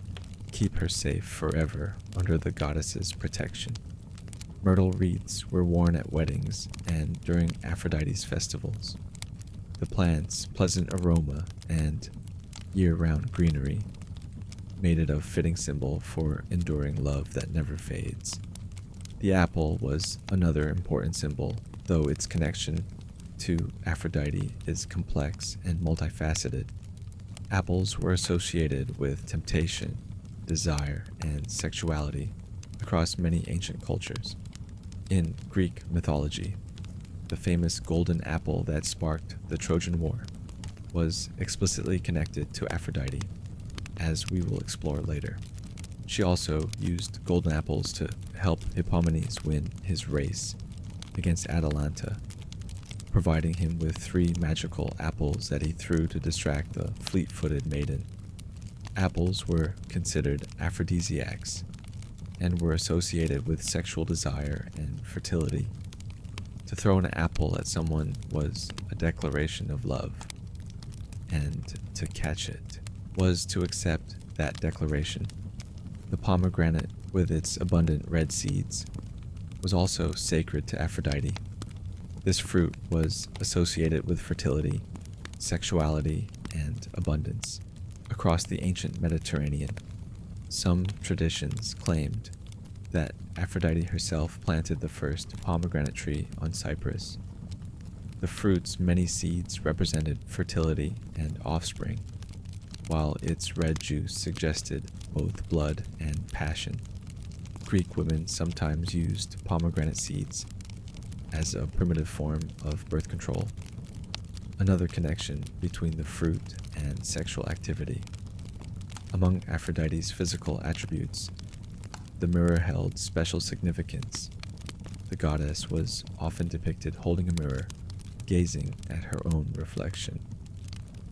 keep her safe forever under the goddess's protection. Myrtle wreaths were worn at weddings and during Aphrodite's festivals. The plant's pleasant aroma and year-round greenery made it a fitting symbol for enduring love that never fades. The apple was another important symbol, though its connection to Aphrodite is complex and multifaceted. Apples were associated with temptation, desire, and sexuality across many ancient cultures. In Greek mythology, the famous golden apple that sparked the Trojan War was explicitly connected to Aphrodite, as we will explore later. She also used golden apples to help Hippomenes win his race against Atalanta, providing him with 3 magical apples that he threw to distract the fleet-footed maiden. Apples were considered aphrodisiacs and were associated with sexual desire and fertility. To throw an apple at someone was a declaration of love, and to catch it was to accept that declaration. The pomegranate, with its abundant red seeds, was also sacred to Aphrodite. This fruit was associated with fertility, sexuality, and abundance. Across the ancient Mediterranean, some traditions claimed that Aphrodite herself planted the first pomegranate tree on Cyprus. The fruit's many seeds represented fertility and offspring, while its red juice suggested both blood and passion. Greek women sometimes used pomegranate seeds as a primitive form of birth control, another connection between the fruit and sexual activity. Among Aphrodite's physical attributes, the mirror held special significance. The goddess was often depicted holding a mirror, gazing at her own reflection.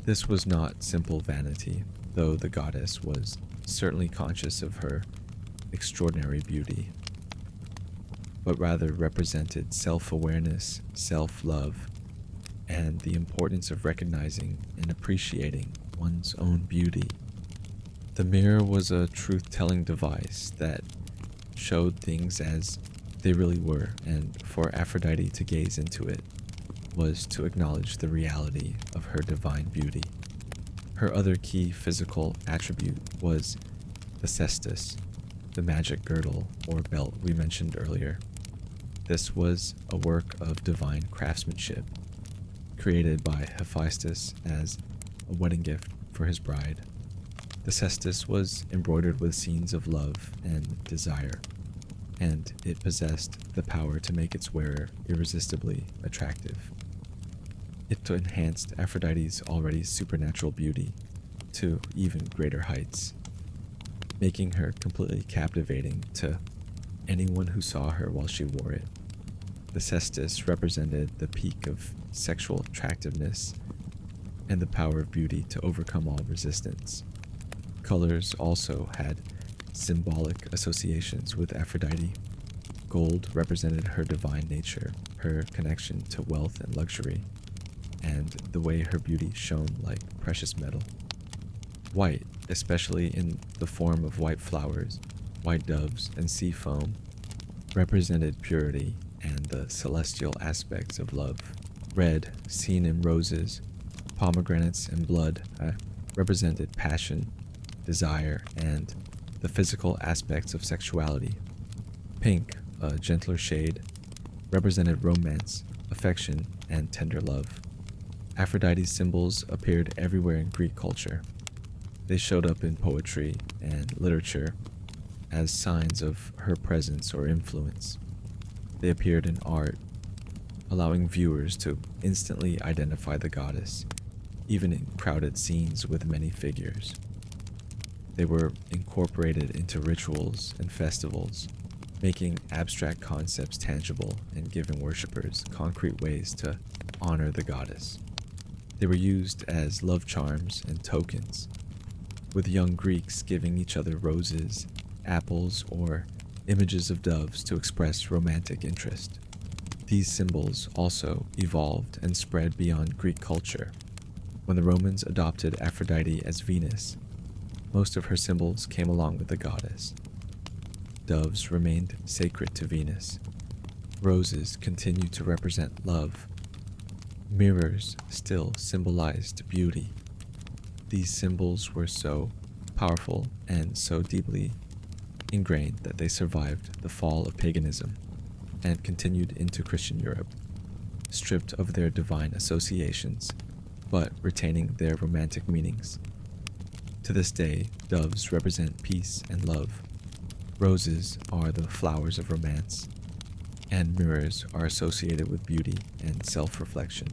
This was not simple vanity, though the goddess was certainly conscious of her extraordinary beauty, but rather represented self-awareness, self-love, and the importance of recognizing and appreciating one's own beauty. The mirror was a truth-telling device that showed things as they really were, and for Aphrodite to gaze into it was to acknowledge the reality of her divine beauty. Her other key physical attribute was the cestus, the magic girdle or belt we mentioned earlier. This was a work of divine craftsmanship, created by Hephaestus as a wedding gift for his bride. The cestus was embroidered with scenes of love and desire, and it possessed the power to make its wearer irresistibly attractive. It enhanced Aphrodite's already supernatural beauty to even greater heights, making her completely captivating to anyone who saw her while she wore it. The cestus represented the peak of sexual attractiveness and the power of beauty to overcome all resistance. Colors also had symbolic associations with Aphrodite. Gold represented her divine nature, her connection to wealth and luxury, and the way her beauty shone like precious metal. White, especially in the form of white flowers, white doves, and sea foam, represented purity and the celestial aspects of love. Red, seen in roses, pomegranates, and blood, represented passion, desire, and the physical aspects of sexuality. Pink, a gentler shade, represented romance, affection, and tender love. Aphrodite's symbols appeared everywhere in Greek culture. They showed up in poetry and literature as signs of her presence or influence. They appeared in art, allowing viewers to instantly identify the goddess, even in crowded scenes with many figures. They were incorporated into rituals and festivals, making abstract concepts tangible and giving worshippers concrete ways to honor the goddess. They were used as love charms and tokens, with young Greeks giving each other roses, apples, or images of doves to express romantic interest. These symbols also evolved and spread beyond Greek culture. When the Romans adopted Aphrodite as Venus, most of her symbols came along with the goddess. Doves remained sacred to Venus. Roses continued to represent love. Mirrors still symbolized beauty. These symbols were so powerful and so deeply ingrained that they survived the fall of paganism and continued into Christian Europe, stripped of their divine associations, but retaining their romantic meanings. To this day, doves represent peace and love. Roses are the flowers of romance, and mirrors are associated with beauty and self-reflection,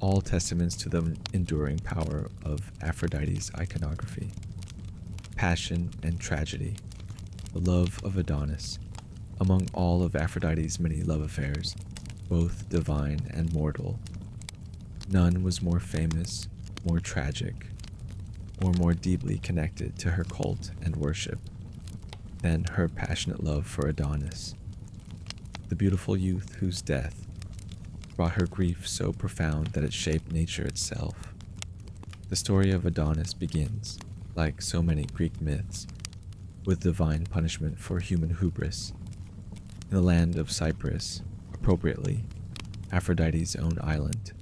all testaments to the enduring power of Aphrodite's iconography. Passion and tragedy, the love of Adonis. Among all of Aphrodite's many love affairs, both divine and mortal, none was more famous, more tragic, or more deeply connected to her cult and worship than her passionate love for Adonis, the beautiful youth whose death brought her grief so profound that it shaped nature itself. The story of Adonis begins, like so many Greek myths, with divine punishment for human hubris. In the land of Cyprus, appropriately, Aphrodite's own island,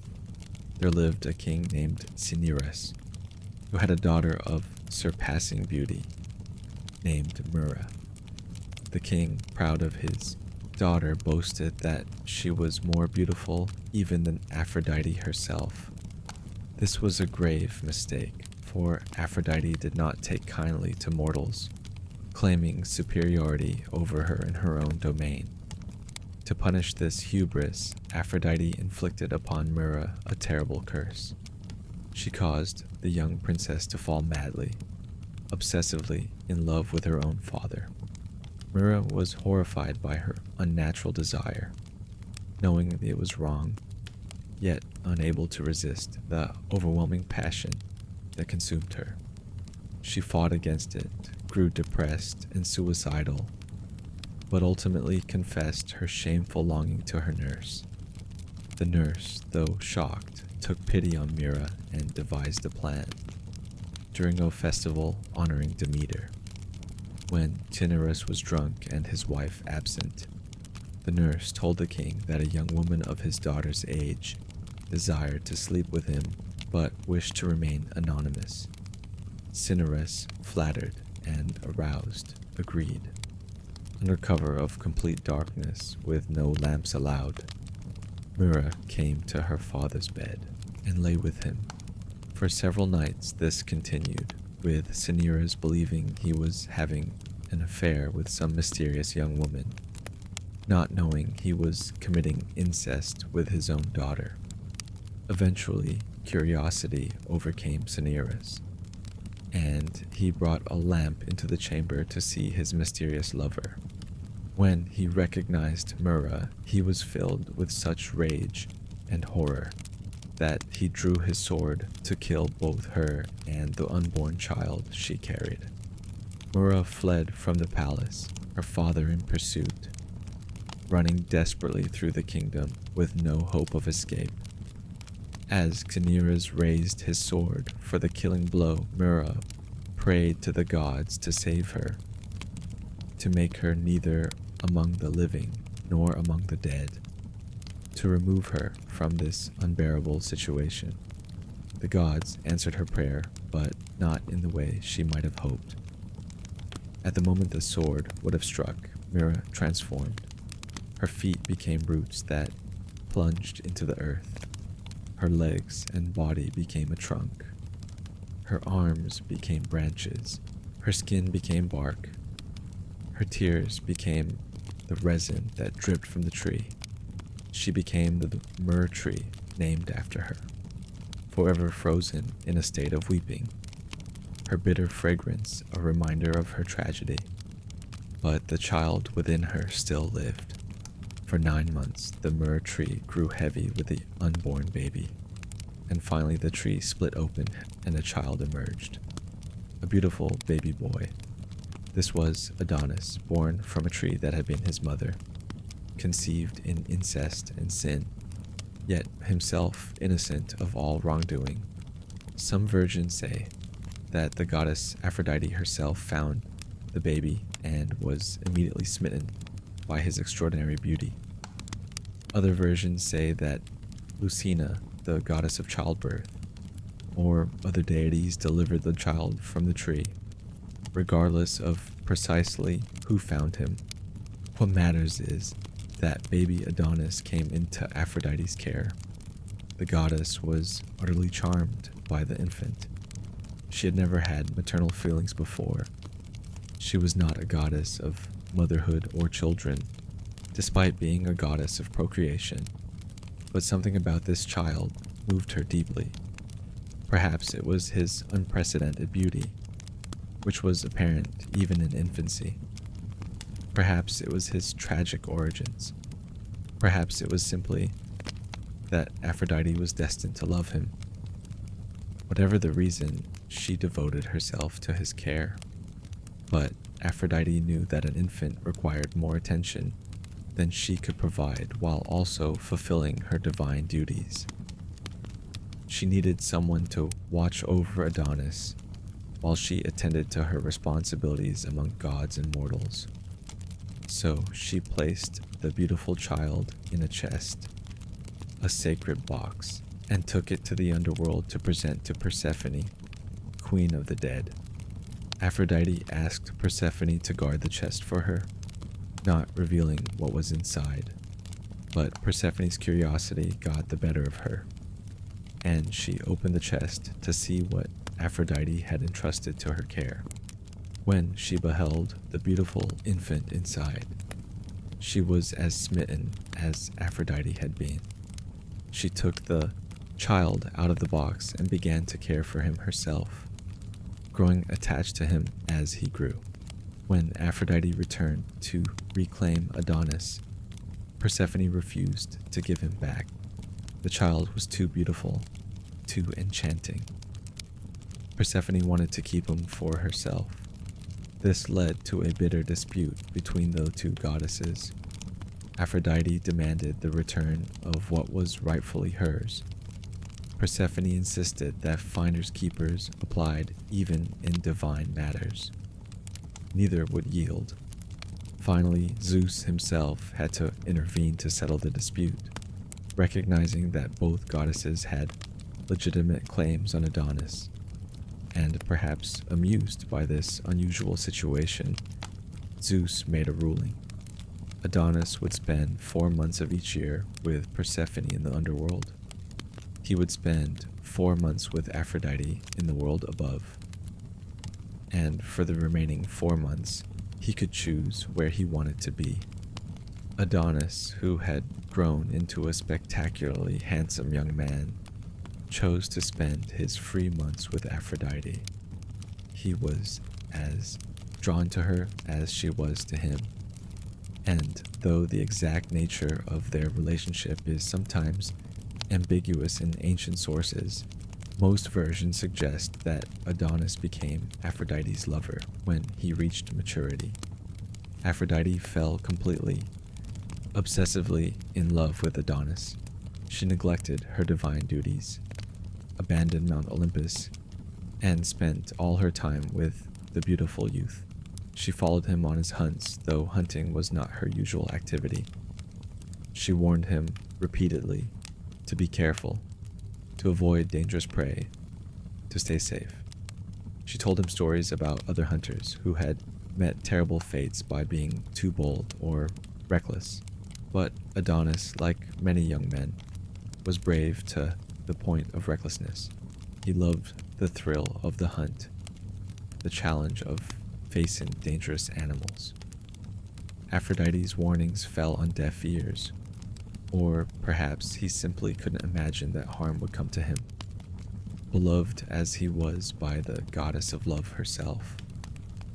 there lived a king named Cinyras, who had a daughter of surpassing beauty, named Myrrha. The king, proud of his daughter, boasted that she was more beautiful even than Aphrodite herself. This was a grave mistake, for Aphrodite did not take kindly to mortals, claiming superiority over her in her own domain. To punish this hubris, Aphrodite inflicted upon Myrrha a terrible curse. She caused the young princess to fall madly, obsessively in love with her own father. Myrrha was horrified by her unnatural desire, knowing that it was wrong, yet unable to resist the overwhelming passion that consumed her. She fought against it, grew depressed and suicidal, but ultimately confessed her shameful longing to her nurse. The nurse, though shocked, took pity on Myrrha and devised a plan. During a festival honoring Demeter, when Cinyras was drunk and his wife absent, the nurse told the king that a young woman of his daughter's age desired to sleep with him but wished to remain anonymous. Cinyras, flattered and aroused, agreed. Under cover of complete darkness, with no lamps allowed, Myrrha came to her father's bed and lay with him. For several nights this continued, with Cinyras believing he was having an affair with some mysterious young woman, not knowing he was committing incest with his own daughter. Eventually, curiosity overcame Cinyras, and he brought a lamp into the chamber to see his mysterious lover. When he recognized Myrrha, he was filled with such rage and horror that he drew his sword to kill both her and the unborn child she carried. Myrrha fled from the palace, her father in pursuit, running desperately through the kingdom with no hope of escape. As Cinyras raised his sword for the killing blow, Myrrha prayed to the gods to save her, to make her neither among the living nor among the dead, to remove her from this unbearable situation. The gods answered her prayer, but not in the way she might have hoped. At the moment the sword would have struck, Myrrha transformed. Her feet became roots that plunged into the earth. Her legs and body became a trunk. Her arms became branches. Her skin became bark. Her tears became the resin that dripped from the tree. She became the myrrh tree named after her, forever frozen in a state of weeping, her bitter fragrance a reminder of her tragedy. but the child within her still lived. For 9 months, the myrrh tree grew heavy with the unborn baby, and finally the tree split open and a child emerged. A beautiful baby boy. This was Adonis, born from a tree that had been his mother, conceived in incest and sin, yet himself innocent of all wrongdoing. Some versions say that the goddess Aphrodite herself found the baby and was immediately smitten by his extraordinary beauty. Other versions say that Lucina, the goddess of childbirth, or other deities delivered the child from the tree. Regardless of precisely who found him, what matters is that baby Adonis came into Aphrodite's care. The goddess was utterly charmed by the infant. She had never had maternal feelings before. She was not a goddess of motherhood or children, despite being a goddess of procreation. But something about this child moved her deeply. Perhaps it was his unprecedented beauty, which was apparent even in infancy. Perhaps it was his tragic origins. Perhaps it was simply that Aphrodite was destined to love him. Whatever the reason, she devoted herself to his care. But Aphrodite knew that an infant required more attention than she could provide while also fulfilling her divine duties. She needed someone to watch over Adonis while she attended to her responsibilities among gods and mortals. So she placed the beautiful child in a chest, a sacred box, and took it to the underworld to present to Persephone, queen of the dead. Aphrodite asked Persephone to guard the chest for her, not revealing what was inside. But Persephone's curiosity got the better of her, and she opened the chest to see what Aphrodite had entrusted to her care. When she beheld the beautiful infant inside, she was as smitten as Aphrodite had been. She took the child out of the box and began to care for him herself, growing attached to him as he grew. When Aphrodite returned to reclaim Adonis, Persephone refused to give him back. The child was too beautiful, too enchanting. Persephone wanted to keep him for herself. This led to a bitter dispute between the two goddesses. Aphrodite demanded the return of what was rightfully hers. Persephone insisted that finders keepers applied even in divine matters. Neither would yield. Finally, Zeus himself had to intervene to settle the dispute, recognizing that both goddesses had legitimate claims on Adonis. And perhaps amused by this unusual situation, Zeus made a ruling. Adonis would spend 4 months of each year with Persephone in the underworld. He would spend 4 months with Aphrodite in the world above. And for the remaining 4 months, he could choose where he wanted to be. Adonis, who had grown into a spectacularly handsome young man, chose to spend his free months with Aphrodite. He was as drawn to her as she was to him. And though the exact nature of their relationship is sometimes ambiguous in ancient sources, most versions suggest that Adonis became Aphrodite's lover when he reached maturity. Aphrodite fell completely, obsessively in love with Adonis. She neglected her divine duties, abandoned Mount Olympus, and spent all her time with the beautiful youth. She followed him on his hunts, though hunting was not her usual activity. She warned him repeatedly to be careful, to avoid dangerous prey, to stay safe. She told him stories about other hunters who had met terrible fates by being too bold or reckless. But Adonis, like many young men, was brave to the point of recklessness. He loved the thrill of the hunt, the challenge of facing dangerous animals. Aphrodite's warnings fell on deaf ears, or perhaps he simply couldn't imagine that harm would come to him. Beloved as he was by the goddess of love herself,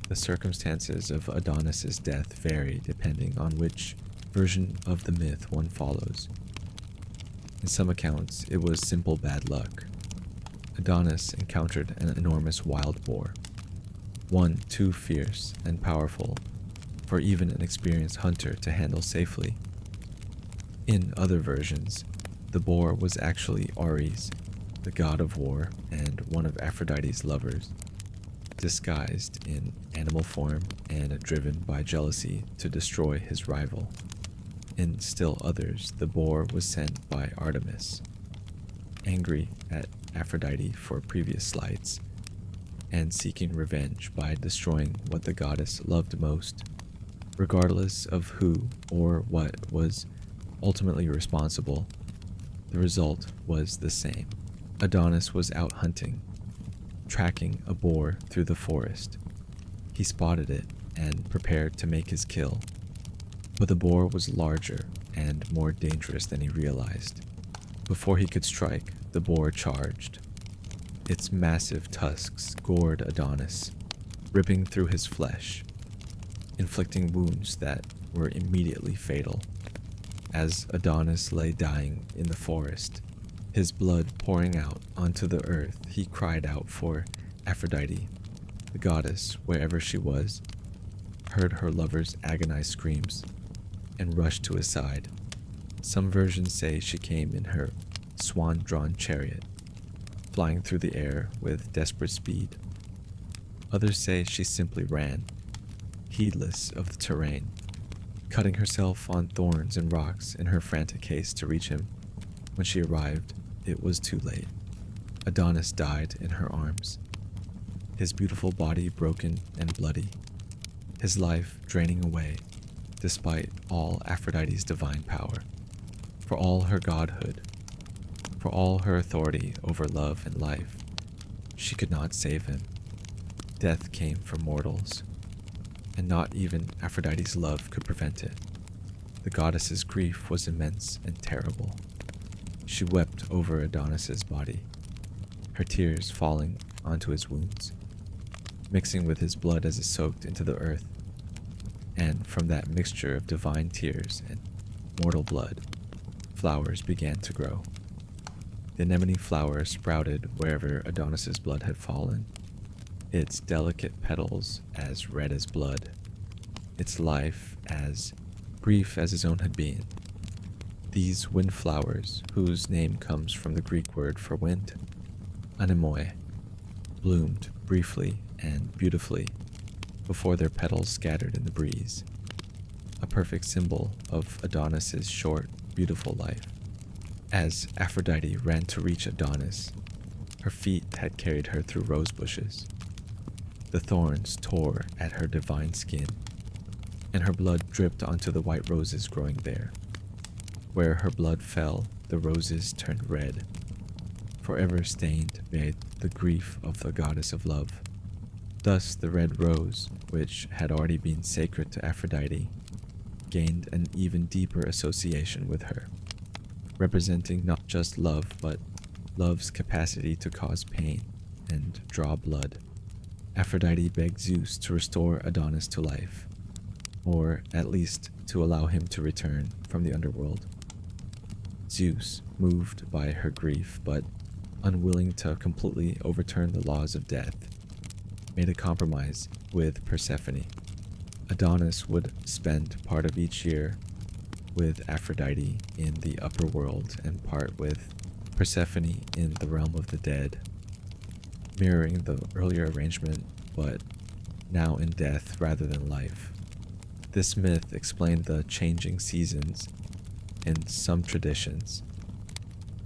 The circumstances of Adonis's death vary depending on which version of the myth one follows. In some accounts, it was simple bad luck. Adonis encountered an enormous wild boar, one too fierce and powerful for even an experienced hunter to handle safely. In other versions, the boar was actually Ares, the god of war and one of Aphrodite's lovers, disguised in animal form and driven by jealousy to destroy his rival. In still others, the boar was sent by Artemis, angry at Aphrodite for previous slights, and seeking revenge by destroying what the goddess loved most. Regardless of who or what was ultimately responsible, the result was the same. Adonis was out hunting, tracking a boar through the forest. He spotted it and prepared to make his kill, but the boar was larger and more dangerous than he realized. Before he could strike, the boar charged. Its massive tusks gored Adonis, ripping through his flesh, inflicting wounds that were immediately fatal. As Adonis lay dying in the forest, his blood pouring out onto the earth, he cried out for Aphrodite. The goddess, wherever she was, heard her lover's agonized screams and rushed to his side. Some versions say she came in her swan-drawn chariot, flying through the air with desperate speed. Others say she simply ran, heedless of the terrain, cutting herself on thorns and rocks in her frantic haste to reach him. When she arrived, it was too late. Adonis died in her arms, his beautiful body broken and bloody, his life draining away despite all Aphrodite's divine power. For all her godhood, for all her authority over love and life, she could not save him. Death came for mortals, and not even Aphrodite's love could prevent it. The goddess's grief was immense and terrible. She wept over Adonis's body, her tears falling onto his wounds, mixing with his blood as it soaked into the earth. And from that mixture of divine tears and mortal blood, flowers began to grow. The anemone flower sprouted wherever Adonis's blood had fallen, its delicate petals as red as blood, its life as brief as his own had been. These wind flowers, whose name comes from the Greek word for wind, anemoi, bloomed briefly and beautifully before their petals scattered in the breeze, a perfect symbol of Adonis's short, beautiful life. As Aphrodite ran to reach Adonis, her feet had carried her through rose bushes. The thorns tore at her divine skin, and her blood dripped onto the white roses growing there. Where her blood fell, the roses turned red, forever stained by the grief of the goddess of love. Thus the red rose, which had already been sacred to Aphrodite, gained an even deeper association with her, representing not just love, but love's capacity to cause pain and draw blood. Aphrodite begged Zeus to restore Adonis to life, or at least to allow him to return from the underworld. Zeus, moved by her grief but unwilling to completely overturn the laws of death, made a compromise with Persephone. Adonis would spend part of each year with Aphrodite in the upper world and part with Persephone in the realm of the dead, mirroring the earlier arrangement, but now in death rather than life. This myth explained the changing seasons in some traditions,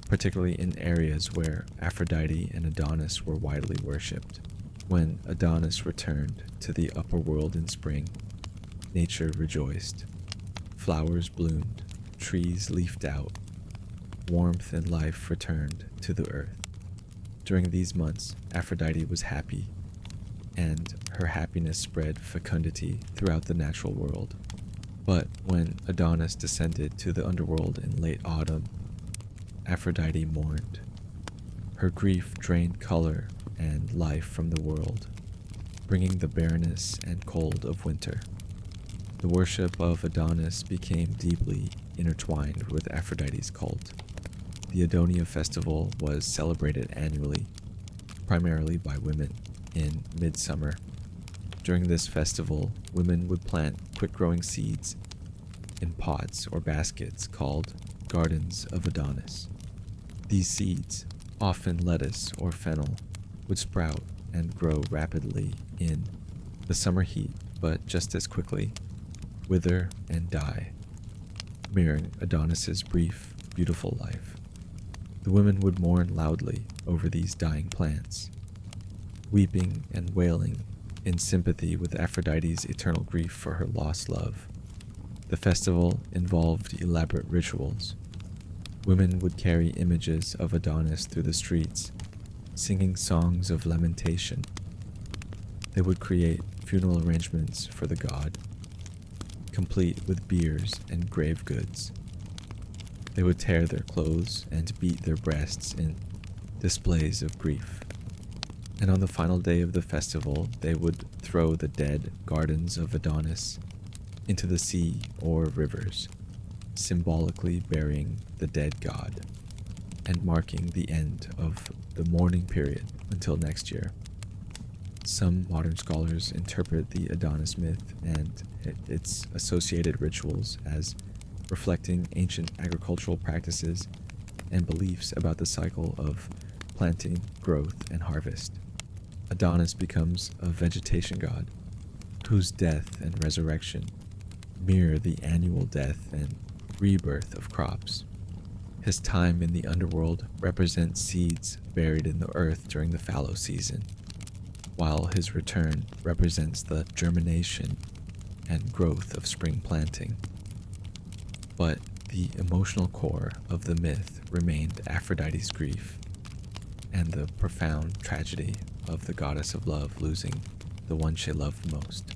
particularly in areas where Aphrodite and Adonis were widely worshipped. When Adonis returned to the upper world in spring, nature rejoiced. Flowers bloomed, trees leafed out, warmth and life returned to the earth. During these months, Aphrodite was happy, and her happiness spread fecundity throughout the natural world. But when Adonis descended to the underworld in late autumn, Aphrodite mourned. Her grief drained color and life from the world. bringing the barrenness and cold of winter. The worship of Adonis became deeply intertwined with Aphrodite's cult. The Adonia festival was celebrated annually, primarily by women, in midsummer. During this festival, women would plant quick-growing seeds in pots or baskets called gardens of Adonis. These seeds, often lettuce or fennel, would sprout and grow rapidly in the summer heat, but just as quickly wither and die, mirroring Adonis's brief, beautiful life. The women would mourn loudly over these dying plants, weeping and wailing in sympathy with Aphrodite's eternal grief for her lost love. The festival involved elaborate rituals. Women would carry images of Adonis through the streets, singing songs of lamentation. They would create funeral arrangements for the god, complete with biers and grave goods. They would tear their clothes and beat their breasts in displays of grief. And on the final day of the festival, they would throw the dead gardens of Adonis into the sea or rivers, symbolically burying the dead god and marking the end of the mourning period until next year. Some modern scholars interpret the Adonis myth and its associated rituals as reflecting ancient agricultural practices and beliefs about the cycle of planting, growth, and harvest. Adonis becomes a vegetation god whose death and resurrection mirror the annual death and rebirth of crops. His time in the underworld represents seeds buried in the earth during the fallow season, while his return represents the germination and growth of spring planting. But the emotional core of the myth remained Aphrodite's grief and the profound tragedy of the goddess of love losing the one she loved most.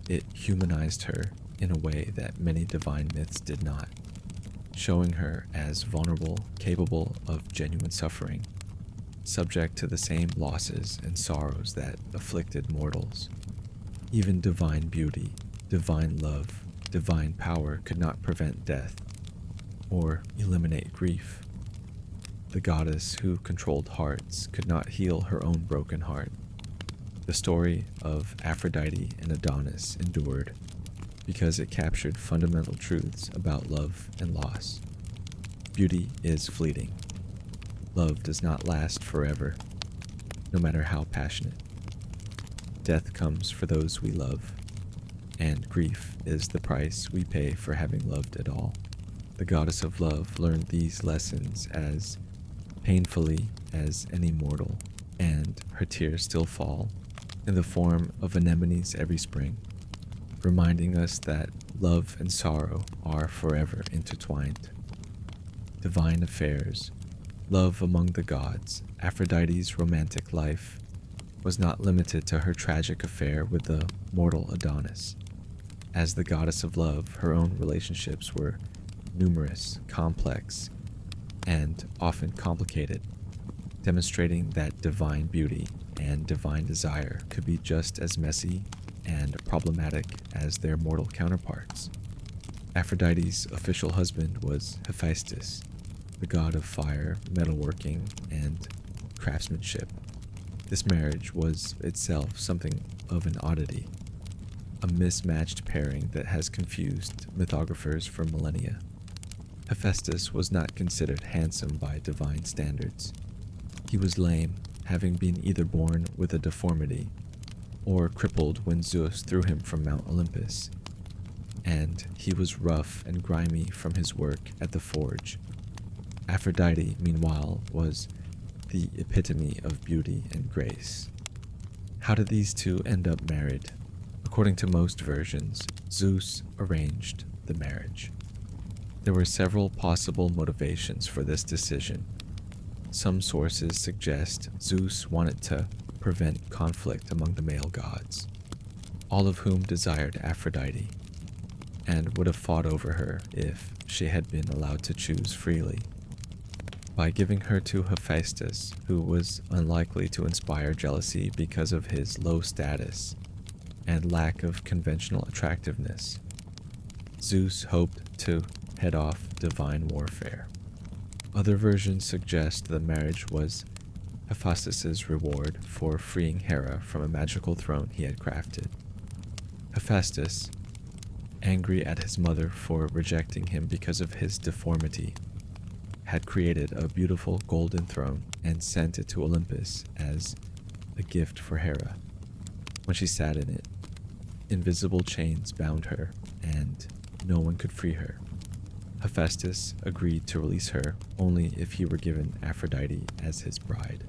It humanized her in a way that many divine myths did not, showing her as vulnerable, capable of genuine suffering, subject to the same losses and sorrows that afflicted mortals. Even divine beauty, divine love, divine power could not prevent death or eliminate grief. The goddess who controlled hearts could not heal her own broken heart. The story of Aphrodite and Adonis endured because it captured fundamental truths about love and loss. Beauty is fleeting. Love does not last forever, no matter how passionate. Death comes for those we love, and grief is the price we pay for having loved at all. The goddess of love learned these lessons as painfully as any mortal, and her tears still fall in the form of anemones every spring, reminding us that love and sorrow are forever intertwined. Divine affairs, love among the gods, Aphrodite's romantic life was not limited to her tragic affair with the mortal Adonis. As the goddess of love, her own relationships were numerous, complex, and often complicated, demonstrating that divine beauty and divine desire could be just as messy and problematic as their mortal counterparts. Aphrodite's official husband was Hephaestus, the god of fire, metalworking, and craftsmanship. This marriage was itself something of an oddity, a mismatched pairing that has confused mythographers for millennia. Hephaestus was not considered handsome by divine standards. He was lame, having been either born with a deformity or crippled when Zeus threw him from Mount Olympus, and he was rough and grimy from his work at the forge. Aphrodite, meanwhile, was the epitome of beauty and grace. How did these two end up married? According to most versions, Zeus arranged the marriage. There were several possible motivations for this decision. Some sources suggest Zeus wanted to prevent conflict among the male gods, all of whom desired Aphrodite, and would have fought over her if she had been allowed to choose freely. by giving her to Hephaestus, who was unlikely to inspire jealousy because of his low status and lack of conventional attractiveness. Zeus hoped to head off divine warfare. Other versions suggest the marriage was Hephaestus's reward for freeing Hera from a magical throne he had crafted. Hephaestus, angry at his mother for rejecting him because of his deformity, had created a beautiful golden throne and sent it to Olympus as a gift for Hera. When she sat in it, invisible chains bound her, and no one could free her. Hephaestus agreed to release her only if he were given Aphrodite as his bride.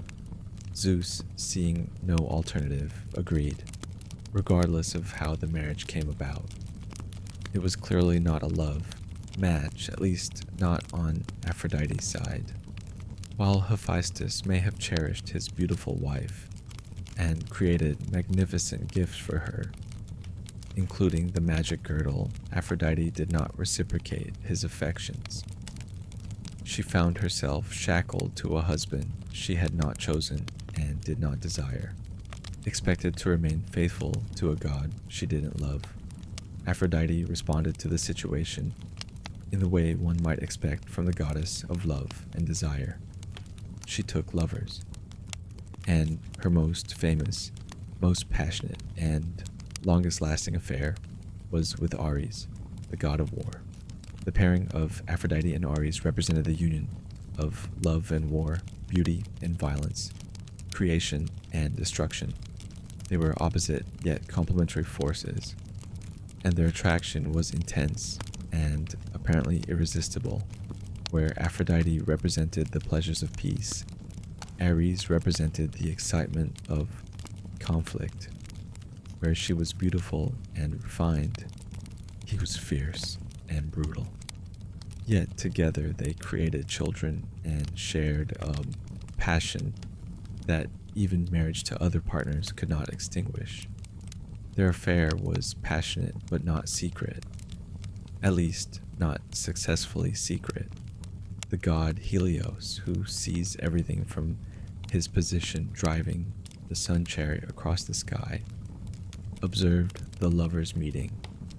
Zeus, seeing no alternative, agreed, regardless of how the marriage came about. It was clearly not a love match, at least not on Aphrodite's side. While Hephaestus may have cherished his beautiful wife and created magnificent gifts for her, including the magic girdle, Aphrodite did not reciprocate his affections. She found herself shackled to a husband she had not chosen and did not desire, expected to remain faithful to a god she didn't love. Aphrodite responded to the situation in the way one might expect from the goddess of love and desire. She took lovers, and her most famous, most passionate, and longest-lasting affair was with Ares, the god of war. The pairing of Aphrodite and Ares represented the union of love and war, beauty and violence, creation and destruction. They were opposite yet complementary forces, and their attraction was intense and apparently irresistible. Where Aphrodite represented the pleasures of peace, Ares represented the excitement of conflict. Where she was beautiful and refined, he was fierce and brutal. Yet together they created children and shared a passion that even marriage to other partners could not extinguish. Their affair was passionate but not secret, at least not successfully secret. The god Helios, who sees everything from his position driving the sun chariot across the sky, observed the lovers meeting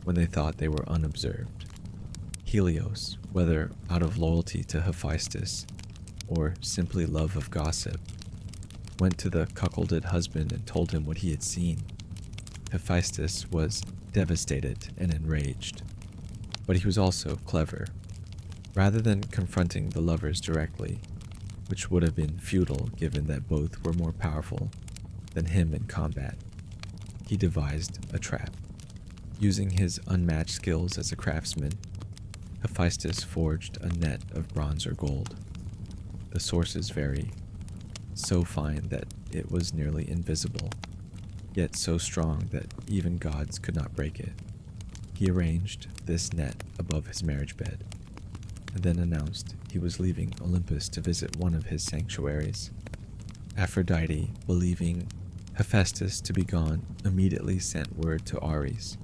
when they thought they were unobserved. Helios, whether out of loyalty to Hephaestus or simply love of gossip, went to the cuckolded husband and told him what he had seen. Hephaestus was devastated and enraged, but he was also clever. Rather than confronting the lovers directly, which would have been futile given that both were more powerful than him in combat, he devised a trap. Using his unmatched skills as a craftsman, Hephaestus forged a net of bronze or gold. The sources vary, so fine that it was nearly invisible, yet so strong that even gods could not break it. He arranged this net above his marriage bed, and then announced he was leaving Olympus to visit one of his sanctuaries. Aphrodite, believing Hephaestus to be gone, immediately sent word to Ares.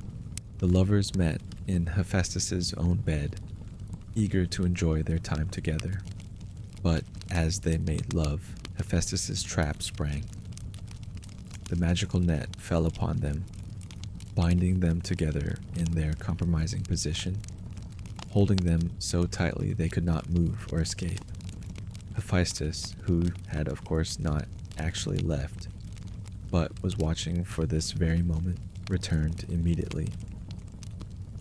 The lovers met in Hephaestus's own bed, eager to enjoy their time together. But as they made love, Hephaestus's trap sprang. The magical net fell upon them, binding them together in their compromising position, holding them so tightly they could not move or escape. Hephaestus, who had of course not actually left, but was watching for this very moment, returned immediately.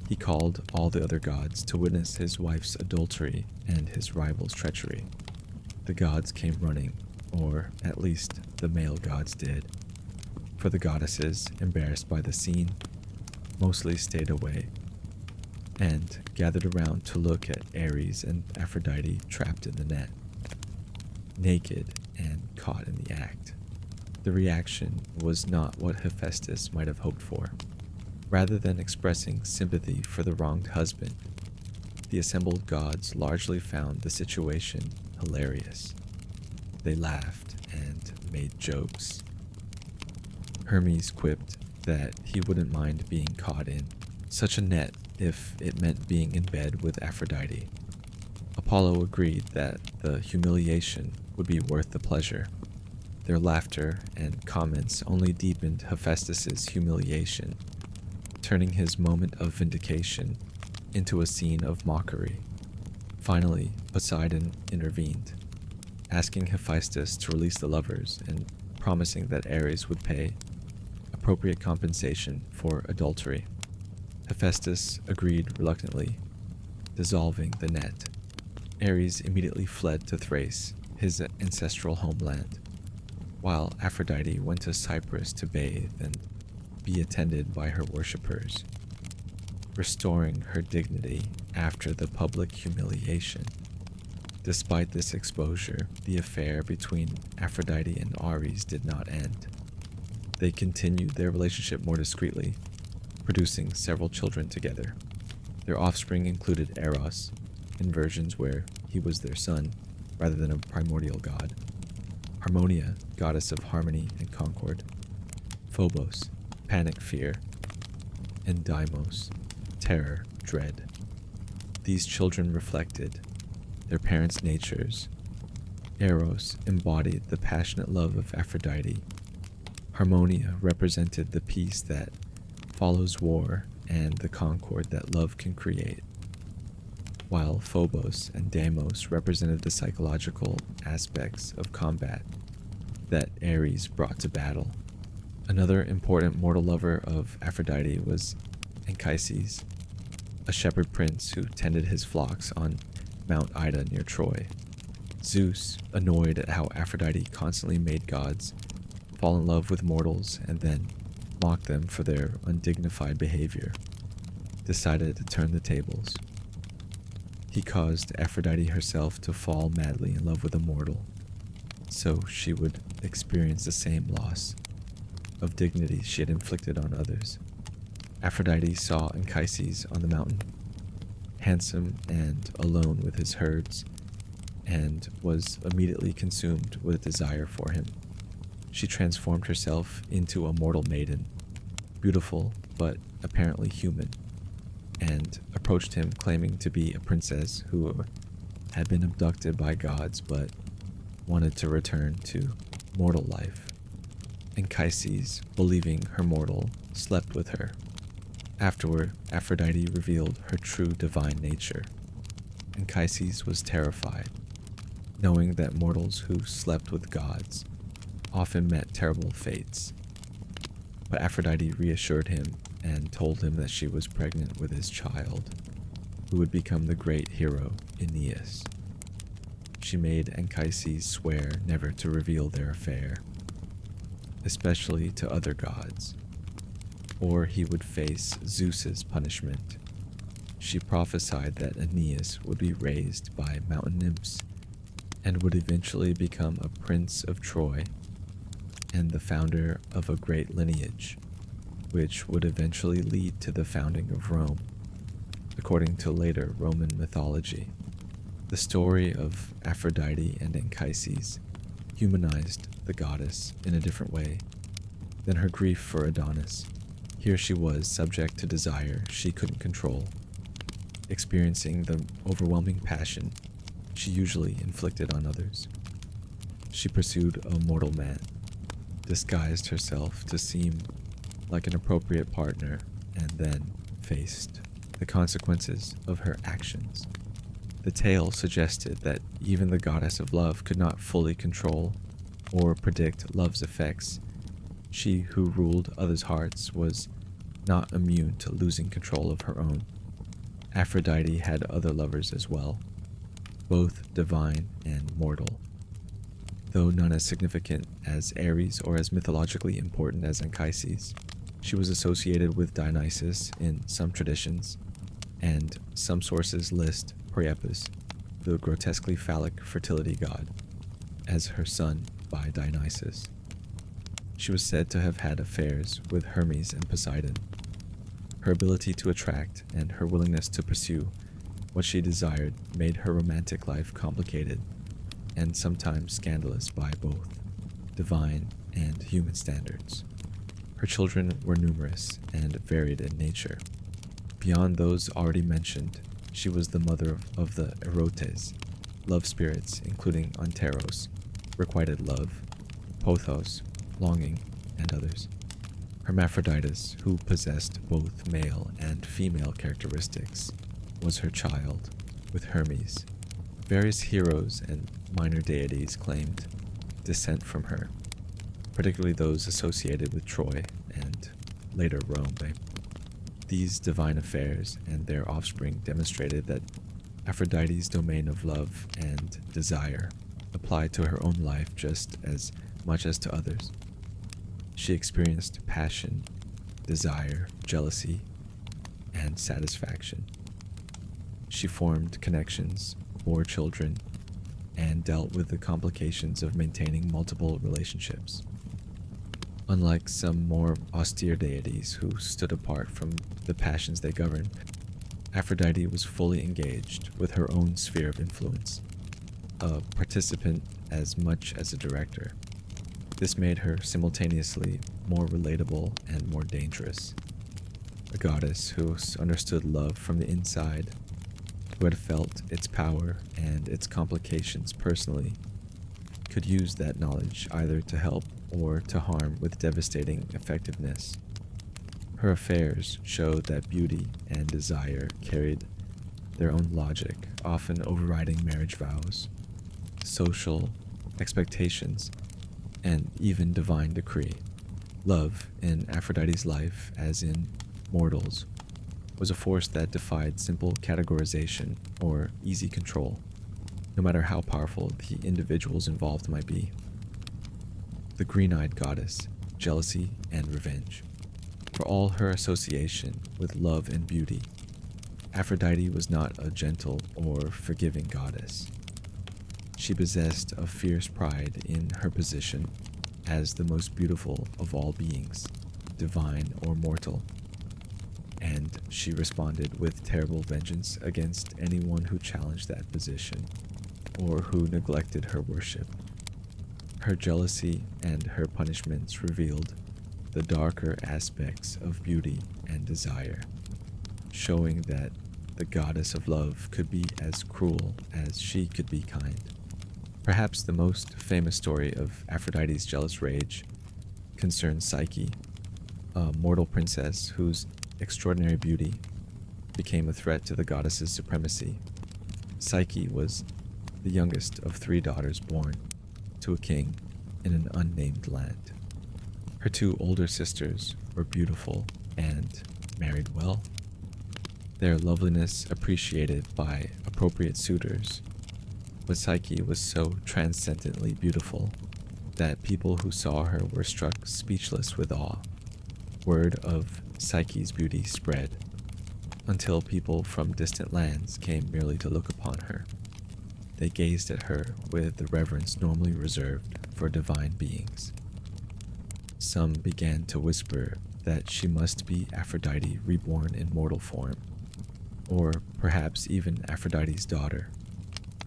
He called all the other gods to witness his wife's adultery and his rival's treachery. The gods came running, or at least the male gods did, for the goddesses, embarrassed by the scene, mostly stayed away and gathered around to look at Ares and Aphrodite trapped in the net, naked and caught in the act. The reaction was not what Hephaestus might have hoped for. Rather than expressing sympathy for the wronged husband, the assembled gods largely found the situation hilarious. They laughed and made jokes. Hermes quipped that he wouldn't mind being caught in such a net if it meant being in bed with Aphrodite. A Apollo agreed that the humiliation would be worth the pleasure. Their laughter and comments only deepened Hephaestus's humiliation, turning his moment of vindication into a scene of mockery. Finally, Poseidon intervened, asking Hephaestus to release the lovers and promising that Ares would pay appropriate compensation for adultery. Hephaestus agreed reluctantly, dissolving the net. Ares immediately fled to Thrace, his ancestral homeland, while Aphrodite went to Cyprus to bathe and be attended by her worshippers, restoring her dignity after the public humiliation. Despite this exposure, the affair between Aphrodite and Ares did not end. They continued their relationship more discreetly, producing several children together. Their offspring included Eros, in versions where he was their son rather than a primordial god, Harmonia, goddess of harmony and concord, Phobos, panic, fear, and Deimos, terror, dread. These children reflected their parents' natures. Eros embodied the passionate love of Aphrodite. Harmonia represented the peace that follows war and the concord that love can create, while Phobos and Deimos represented the psychological aspects of combat that Ares brought to battle. Another important mortal lover of Aphrodite was Anchises, a shepherd prince who tended his flocks on Mount Ida near Troy. Zeus, annoyed at how Aphrodite constantly made gods fall in love with mortals and then mock them for their undignified behavior, decided to turn the tables. He caused Aphrodite herself to fall madly in love with a mortal, so she would experience the same loss of dignity she had inflicted on others. Aphrodite saw Anchises on the mountain, handsome and alone with his herds, and was immediately consumed with desire for him. She transformed herself into a mortal maiden, beautiful but apparently human, and approached him claiming to be a princess who had been abducted by gods but wanted to return to mortal life. Anchises, believing her mortal, slept with her. Afterward, Aphrodite revealed her true divine nature. Anchises was terrified, knowing that mortals who slept with gods often met terrible fates. But Aphrodite reassured him and told him that she was pregnant with his child, who would become the great hero Aeneas. She made Anchises swear never to reveal their affair, especially to other gods, or he would face Zeus's punishment. She prophesied that Aeneas would be raised by mountain nymphs and would eventually become a prince of Troy and the founder of a great lineage, which would eventually lead to the founding of Rome, according to later Roman mythology. The story of Aphrodite and Anchises humanized the goddess in a different way than her grief for Adonis. Here she was subject to desire she couldn't control, experiencing the overwhelming passion she usually inflicted on others. She pursued a mortal man, disguised herself to seem like an appropriate partner, and then faced the consequences of her actions. The tale suggested that even the goddess of love could not fully control or predict love's effects. She who ruled others' hearts was not immune to losing control of her own. Aphrodite had other lovers as well, both divine and mortal, though none as significant as Ares or as mythologically important as Anchises. She was associated with Dionysus in some traditions, and some sources list Priapus, the grotesquely phallic fertility god, as her son by Dionysus. She was said to have had affairs with Hermes and Poseidon. Her ability to attract and her willingness to pursue what she desired made her romantic life complicated and sometimes scandalous by both divine and human standards. Her children were numerous and varied in nature. Beyond those already mentioned, She was the mother of the erotes, love spirits, including Anteros, requited love, Pothos, longing, and others. Hermaphroditus, who possessed both male and female characteristics, was her child, with Hermes. Various heroes and minor deities claimed descent from her, particularly those associated with Troy and later Rome. These divine affairs and their offspring demonstrated that Aphrodite's domain of love and desire applied to her own life just as much as to others. She experienced passion, desire, jealousy, and satisfaction. She formed connections, bore children, and dealt with the complications of maintaining multiple relationships. Unlike some more austere deities who stood apart from the passions they governed, Aphrodite was fully engaged with her own sphere of influence, a participant as much as a director. This made her simultaneously more relatable and more dangerous. A goddess who understood love from the inside, who had felt its power and its complications personally, could use that knowledge either to help or to harm with devastating effectiveness. Her affairs showed that beauty and desire carried their own logic, often overriding marriage vows, social expectations, and even divine decree. Love, in Aphrodite's life as in mortals, was a force that defied simple categorization or easy control, no matter how powerful the individuals involved might be. The green-eyed goddess, jealousy and revenge. For all her association with love and beauty, Aphrodite was not a gentle or forgiving goddess. She possessed a fierce pride in her position as the most beautiful of all beings, divine or mortal, and she responded with terrible vengeance against anyone who challenged that position or who neglected her worship. Her jealousy and her punishments revealed the darker aspects of beauty and desire, showing that the goddess of love could be as cruel as she could be kind. Perhaps the most famous story of Aphrodite's jealous rage concerns Psyche, a mortal princess whose extraordinary beauty became a threat to the goddess's supremacy. Psyche was the youngest of 3 daughters born to a king in an unnamed land. Her 2 older sisters were beautiful and married well, their loveliness appreciated by appropriate suitors, but Psyche was so transcendently beautiful that people who saw her were struck speechless with awe. Word of Psyche's beauty spread until people from distant lands came merely to look upon her. They gazed at her with the reverence normally reserved for divine beings. Some began to whisper that she must be Aphrodite reborn in mortal form, or perhaps even Aphrodite's daughter.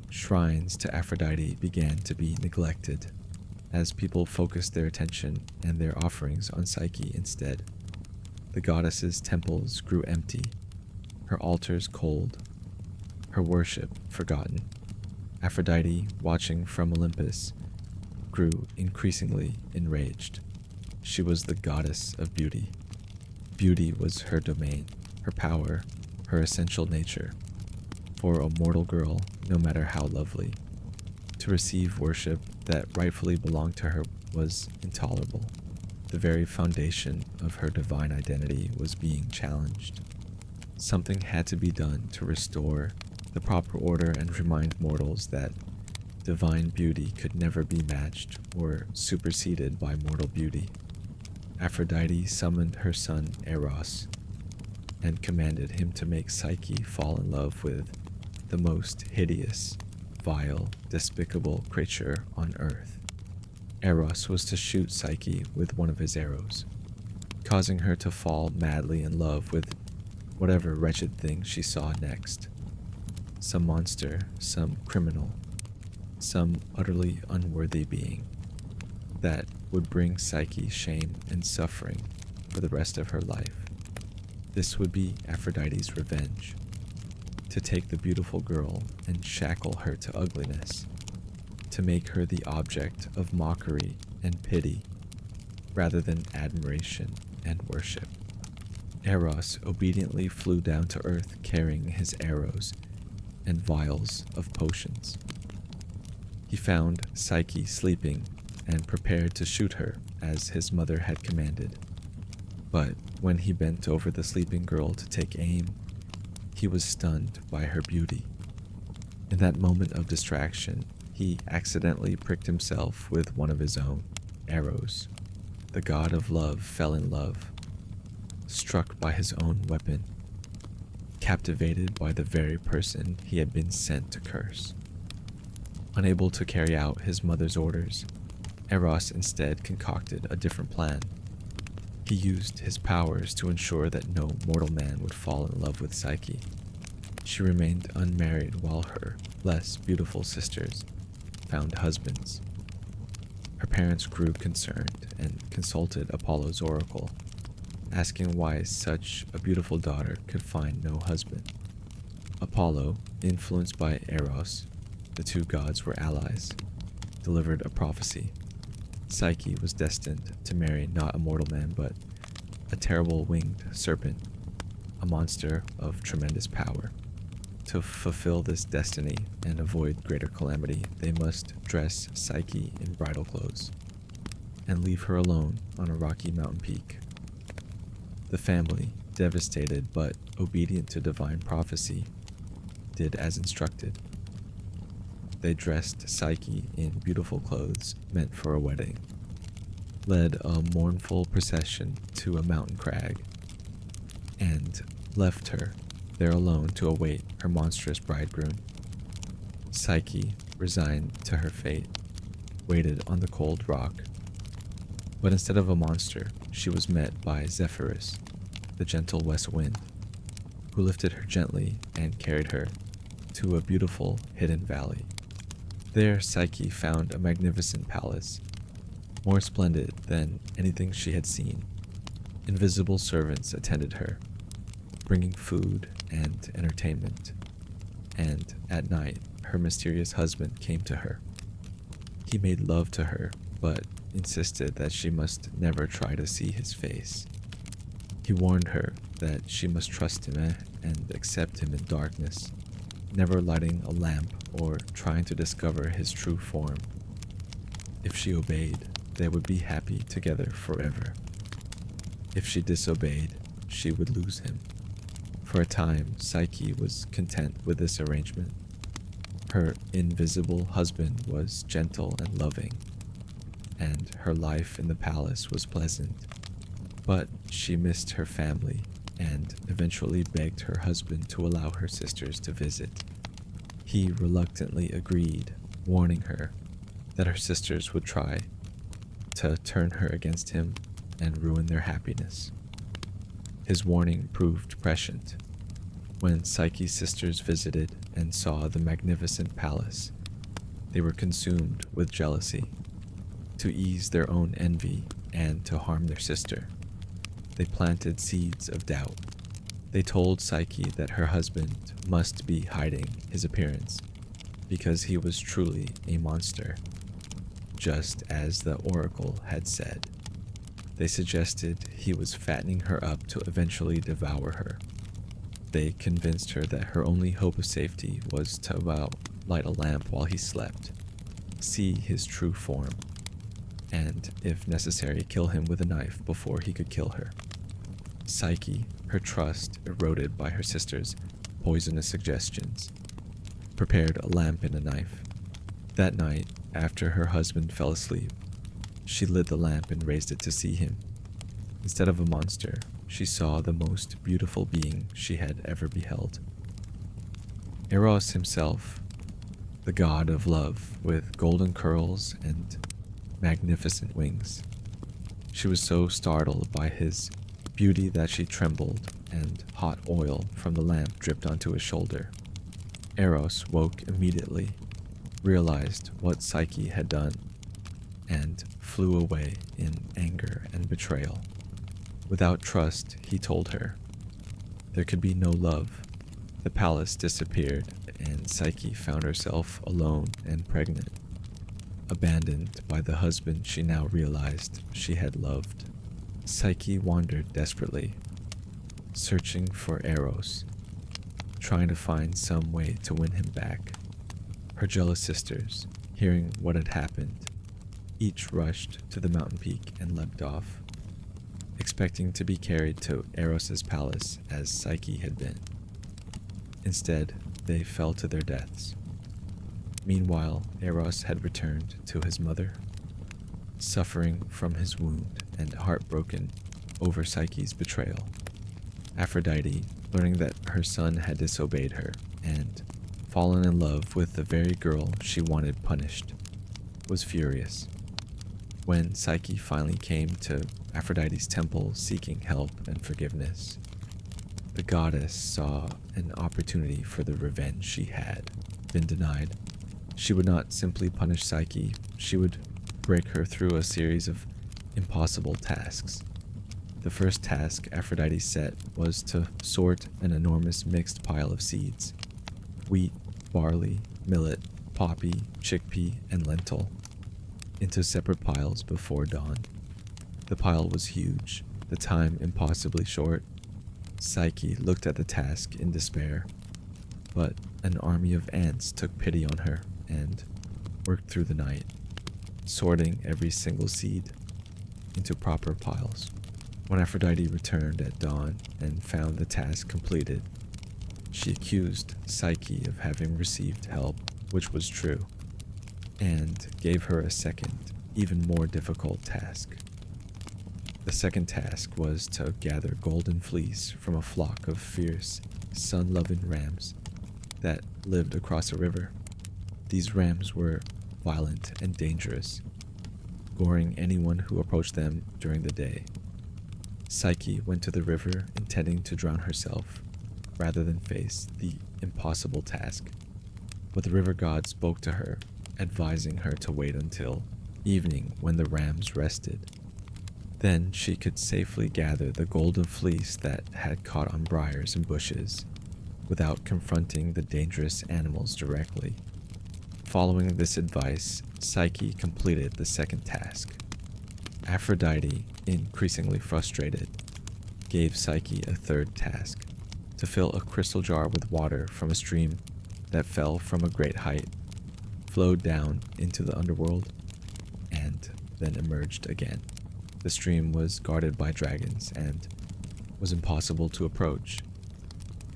Shrines to Aphrodite began to be neglected as people focused their attention and their offerings on Psyche instead. The goddess's temples grew empty, her altars cold, her worship forgotten. Aphrodite, watching from Olympus, grew increasingly enraged. She was the goddess of beauty. Beauty was her domain, her power, her essential nature. For a mortal girl, no matter how lovely, to receive worship that rightfully belonged to her was intolerable. The very foundation of her divine identity was being challenged. Something had to be done to restore the proper order and remind mortals that divine beauty could never be matched or superseded by mortal beauty. Aphrodite summoned her son Eros and commanded him to make Psyche fall in love with the most hideous, vile, despicable creature on earth. Eros was to shoot Psyche with one of his arrows, causing her to fall madly in love with whatever wretched thing she saw next. Some monster, some criminal, some utterly unworthy being that would bring Psyche shame and suffering for the rest of her life. This would be Aphrodite's revenge. to take the beautiful girl and shackle her to ugliness, to make her the object of mockery and pity rather than admiration and worship. Eros obediently flew down to earth carrying his arrows and vials of potions. He found Psyche sleeping and prepared to shoot her as his mother had commanded. But when he bent over the sleeping girl to take aim, he was stunned by her beauty. In that moment of distraction, he accidentally pricked himself with one of his own arrows. The god of love fell in love, struck by his own weapon, captivated by the very person he had been sent to curse. Unable to carry out his mother's orders, Eros instead concocted a different plan. He used his powers to ensure that no mortal man would fall in love with Psyche. She remained unmarried while her less beautiful sisters found husbands. Her parents grew concerned and consulted Apollo's oracle, asking why such a beautiful daughter could find no husband. Apollo, influenced by Eros, the two gods were allies, delivered a prophecy. Psyche was destined to marry not a mortal man but a terrible winged serpent, a monster of tremendous power. To fulfill this destiny and avoid greater calamity, they must dress Psyche in bridal clothes and leave her alone on a rocky mountain peak. The family, devastated but obedient to divine prophecy, did as instructed. They dressed Psyche in beautiful clothes meant for a wedding, led a mournful procession to a mountain crag, and left her there alone to await her monstrous bridegroom. Psyche, resigned to her fate, waited on the cold rock. But instead of a monster, she was met by Zephyrus, the gentle west wind, who lifted her gently and carried her to a beautiful hidden valley. There Psyche found a magnificent palace, more splendid than anything she had seen. Invisible servants attended her, bringing food and entertainment, and at night her mysterious husband came to her. He made love to her, but insisted that she must never try to see his face. He warned her that she must trust him and accept him in darkness, never lighting a lamp or trying to discover his true form. If she obeyed, they would be happy together forever. If she disobeyed, she would lose him. For a time, Psyche was content with this arrangement. Her invisible husband was gentle and loving, and her life in the palace was pleasant. But she missed her family and eventually begged her husband to allow her sisters to visit. He reluctantly agreed, warning her that her sisters would try to turn her against him and ruin their happiness. His warning proved prescient. When Psyche's sisters visited and saw the magnificent palace, they were consumed with jealousy. To ease their own envy and to harm their sister, they planted seeds of doubt. They told Psyche that her husband must be hiding his appearance because he was truly a monster, just as the oracle had said. They suggested he was fattening her up to eventually devour her. They convinced her that her only hope of safety was to light a lamp while he slept, see his true form, and, if necessary, kill him with a knife before he could kill her. Psyche, her trust eroded by her sister's poisonous suggestions, prepared a lamp and a knife. That night, after her husband fell asleep, she lit the lamp and raised it to see him. Instead of a monster, she saw the most beautiful being she had ever beheld. Eros himself, the god of love, with golden curls and magnificent wings. She was so startled by his beauty that she trembled, and hot oil from the lamp dripped onto his shoulder. Eros woke immediately, realized what Psyche had done, and flew away in anger and betrayal. Without trust, he told her, there could be no love, The palace disappeared, and Psyche found herself alone and pregnant, abandoned by the husband she now realized she had loved. Psyche wandered desperately, searching for Eros, trying to find some way to win him back. Her jealous sisters, hearing what had happened, each rushed to the mountain peak and leapt off, expecting to be carried to Eros's palace as Psyche had been. Instead, they fell to their deaths. Meanwhile, Eros had returned to his mother, suffering from his wound and heartbroken over Psyche's betrayal. Aphrodite, learning that her son had disobeyed her and fallen in love with the very girl she wanted punished, was furious. When Psyche finally came to Aphrodite's temple seeking help and forgiveness, the goddess saw an opportunity for the revenge she had been denied. She would not simply punish Psyche, she would break her through a series of impossible tasks. The first task Aphrodite set was to sort an enormous mixed pile of seeds: wheat, barley, millet, poppy, chickpea, and lentil, into separate piles before dawn. The pile was huge, the time impossibly short. Psyche looked at the task in despair, but an army of ants took pity on her and worked through the night, sorting every single seed into proper piles. When Aphrodite returned at dawn and found the task completed, she accused Psyche of having received help, which was true, and gave her a second, even more difficult task. The second task was to gather golden fleece from a flock of fierce, sun-loving rams that lived across a river. These rams were violent and dangerous, goring anyone who approached them during the day. Psyche went to the river intending to drown herself rather than face the impossible task, but the river god spoke to her, advising her to wait until evening when the rams rested. Then she could safely gather the golden fleece that had caught on briars and bushes without confronting the dangerous animals directly. Following this advice, Psyche completed the second task. Aphrodite, increasingly frustrated, gave Psyche a third task: to fill a crystal jar with water from a stream that fell from a great height, flowed down into the underworld, and then emerged again. The stream was guarded by dragons and was impossible to approach.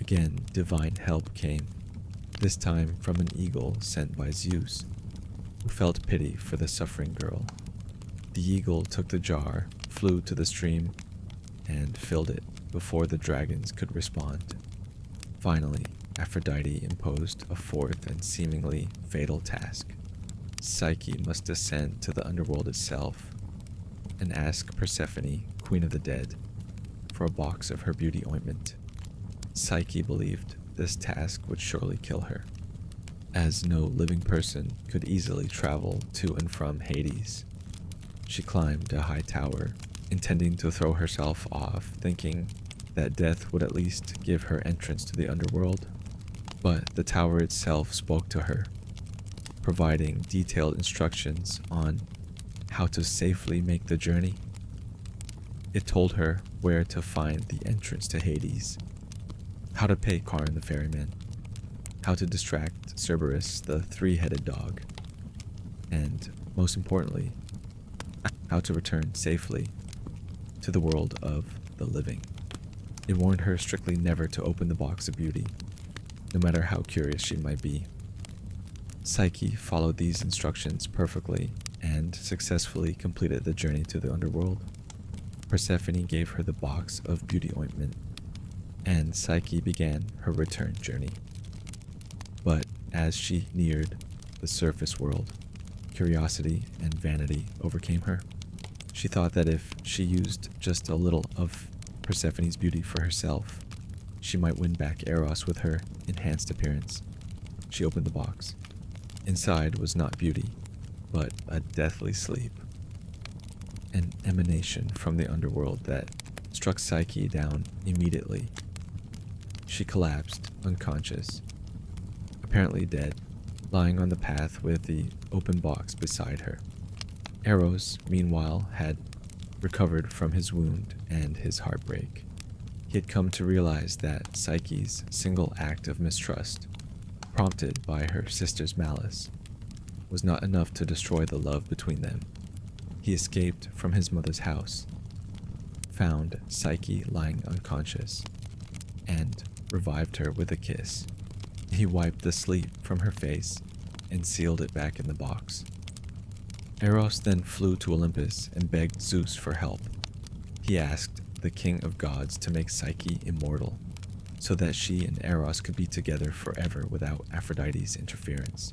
Again, divine help came, this time from an eagle sent by Zeus, who felt pity for the suffering girl. The eagle took the jar, flew to the stream, and filled it before the dragons could respond. Finally, Aphrodite imposed a fourth and seemingly fatal task. Psyche must descend to the underworld itself and ask Persephone, Queen of the Dead, for a box of her beauty ointment. Psyche believed this task would surely kill her, as no living person could easily travel to and from Hades. She climbed a high tower, intending to throw herself off, thinking that death would at least give her entrance to the underworld. But the tower itself spoke to her, providing detailed instructions on how to safely make the journey. It told her where to find the entrance to Hades, how to pay Charon the ferryman, how to distract Cerberus the three-headed dog, and, most importantly, how to return safely to the world of the living. It warned her strictly never to open the box of beauty, no matter how curious she might be. Psyche followed these instructions perfectly and successfully completed the journey to the underworld. Persephone gave her the box of beauty ointment, and Psyche began her return journey. But as she neared the surface world, curiosity and vanity overcame her. She thought that if she used just a little of Persephone's beauty for herself, she might win back Eros with her enhanced appearance. She opened the box. Inside was not beauty, but a deathly sleep, an emanation from the underworld that struck Psyche down immediately. she collapsed, unconscious, apparently dead, lying on the path with the open box beside her. Eros, meanwhile, had recovered from his wound and his heartbreak. He had come to realize that Psyche's single act of mistrust, prompted by her sister's malice, was not enough to destroy the love between them. He escaped from his mother's house, found Psyche lying unconscious, and revived her with a kiss. He wiped the sleep from her face and sealed it back in the box. Eros then flew to Olympus and begged Zeus for help. He asked the king of gods to make Psyche immortal, so that she and Eros could be together forever without Aphrodite's interference.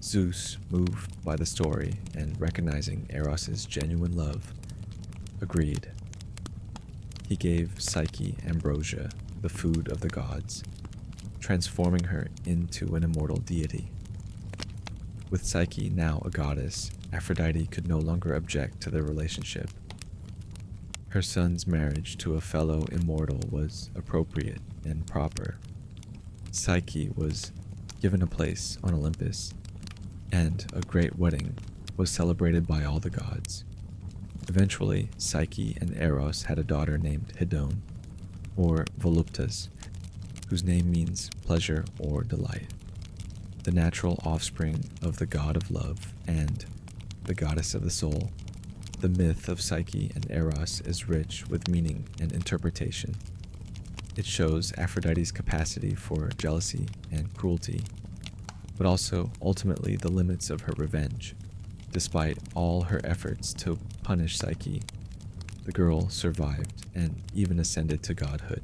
Zeus, moved by the story and recognizing Eros's genuine love, agreed. He gave Psyche ambrosia, the food of the gods, transforming her into an immortal deity. With Psyche now a goddess, Aphrodite could no longer object to their relationship. Her son's marriage to a fellow immortal was appropriate and proper. Psyche was given a place on Olympus, and a great wedding was celebrated by all the gods. Eventually, Psyche and Eros had a daughter named Hedone, or Voluptas, whose name means pleasure or delight, the natural offspring of the god of love and the goddess of the soul. The myth of Psyche and Eros is rich with meaning and interpretation. It shows Aphrodite's capacity for jealousy and cruelty, but also ultimately the limits of her revenge. Despite all her efforts to punish Psyche, the girl survived and even ascended to godhood.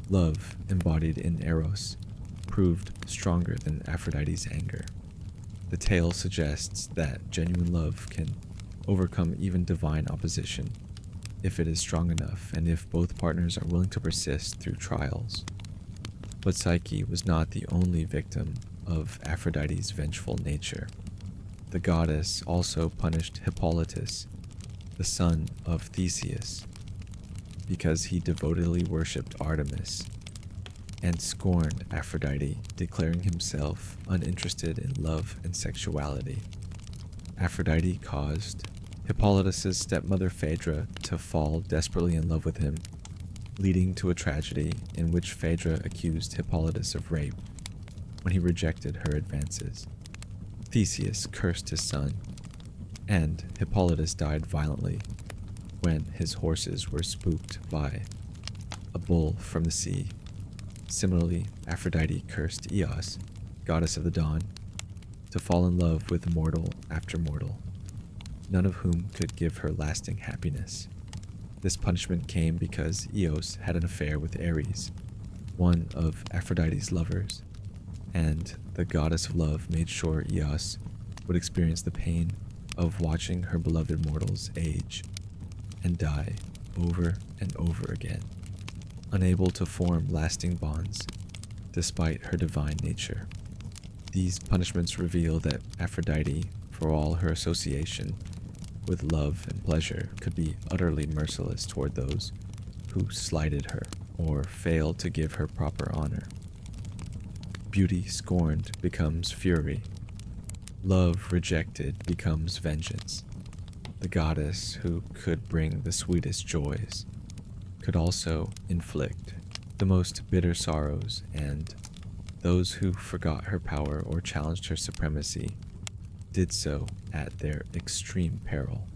Love, embodied in Eros, proved stronger than Aphrodite's anger. The tale suggests that genuine love can overcome even divine opposition if it is strong enough and if both partners are willing to persist through trials. But Psyche was not the only victim of Aphrodite's vengeful nature. The goddess also punished Hippolytus, the son of Theseus, because he devotedly worshipped Artemis, and scorned Aphrodite, declaring himself uninterested in love and sexuality. Aphrodite caused Hippolytus' stepmother Phaedra to fall desperately in love with him, leading to a tragedy in which Phaedra accused Hippolytus of rape when he rejected her advances. Theseus cursed his son, and Hippolytus died violently when his horses were spooked by a bull from the sea. Similarly, Aphrodite cursed Eos, goddess of the dawn, to fall in love with mortal after mortal, none of whom could give her lasting happiness. This punishment came because Eos had an affair with Ares, one of Aphrodite's lovers, and the goddess of love made sure Eos would experience the pain of watching her beloved mortals age and die over and over again, unable to form lasting bonds despite her divine nature. These punishments reveal that Aphrodite, for all her association with love and pleasure, could be utterly merciless toward those who slighted her or failed to give her proper honor. Beauty scorned becomes fury. Love rejected becomes vengeance. The goddess who could bring the sweetest joys could also inflict the most bitter sorrows, and those who forgot her power or challenged her supremacy did so at their extreme peril.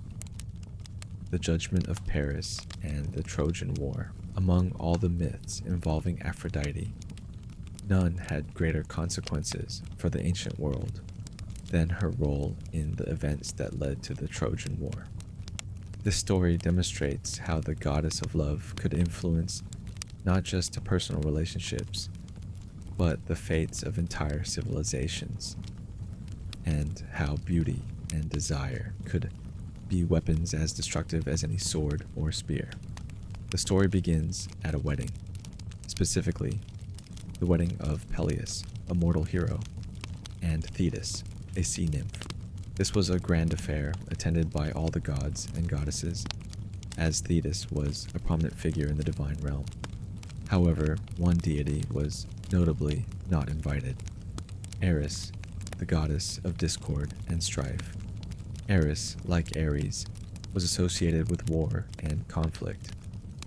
The judgment of Paris and the Trojan War. Among all the myths involving Aphrodite, none had greater consequences for the ancient world than her role in the events that led to the Trojan War. This story demonstrates how the goddess of love could influence not just personal relationships, but the fates of entire civilizations, and how beauty and desire could be weapons as destructive as any sword or spear. The story begins at a wedding, specifically the wedding of Peleus, a mortal hero, and Thetis, a sea nymph. This was a grand affair attended by all the gods and goddesses, as Thetis was a prominent figure in the divine realm. However, one deity was notably not invited: Eris, the goddess of discord and strife. Eris, like Ares, was associated with war and conflict,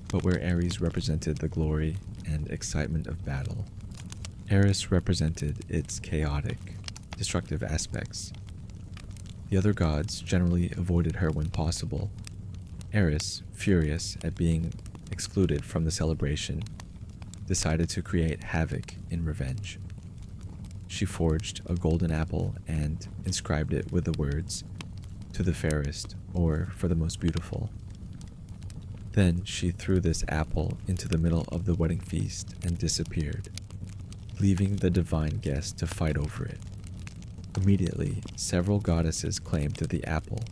but where Ares represented the glory and excitement of battle, Eris represented its chaotic, destructive aspects. The other gods generally avoided her when possible. Eris, furious at being excluded from the celebration, decided to create havoc in revenge. She forged a golden apple and inscribed it with the words, "To the fairest," or "For the most beautiful." Then she threw this apple into the middle of the wedding feast and disappeared, leaving the divine guest to fight over it. Immediately, several goddesses claimed the apple,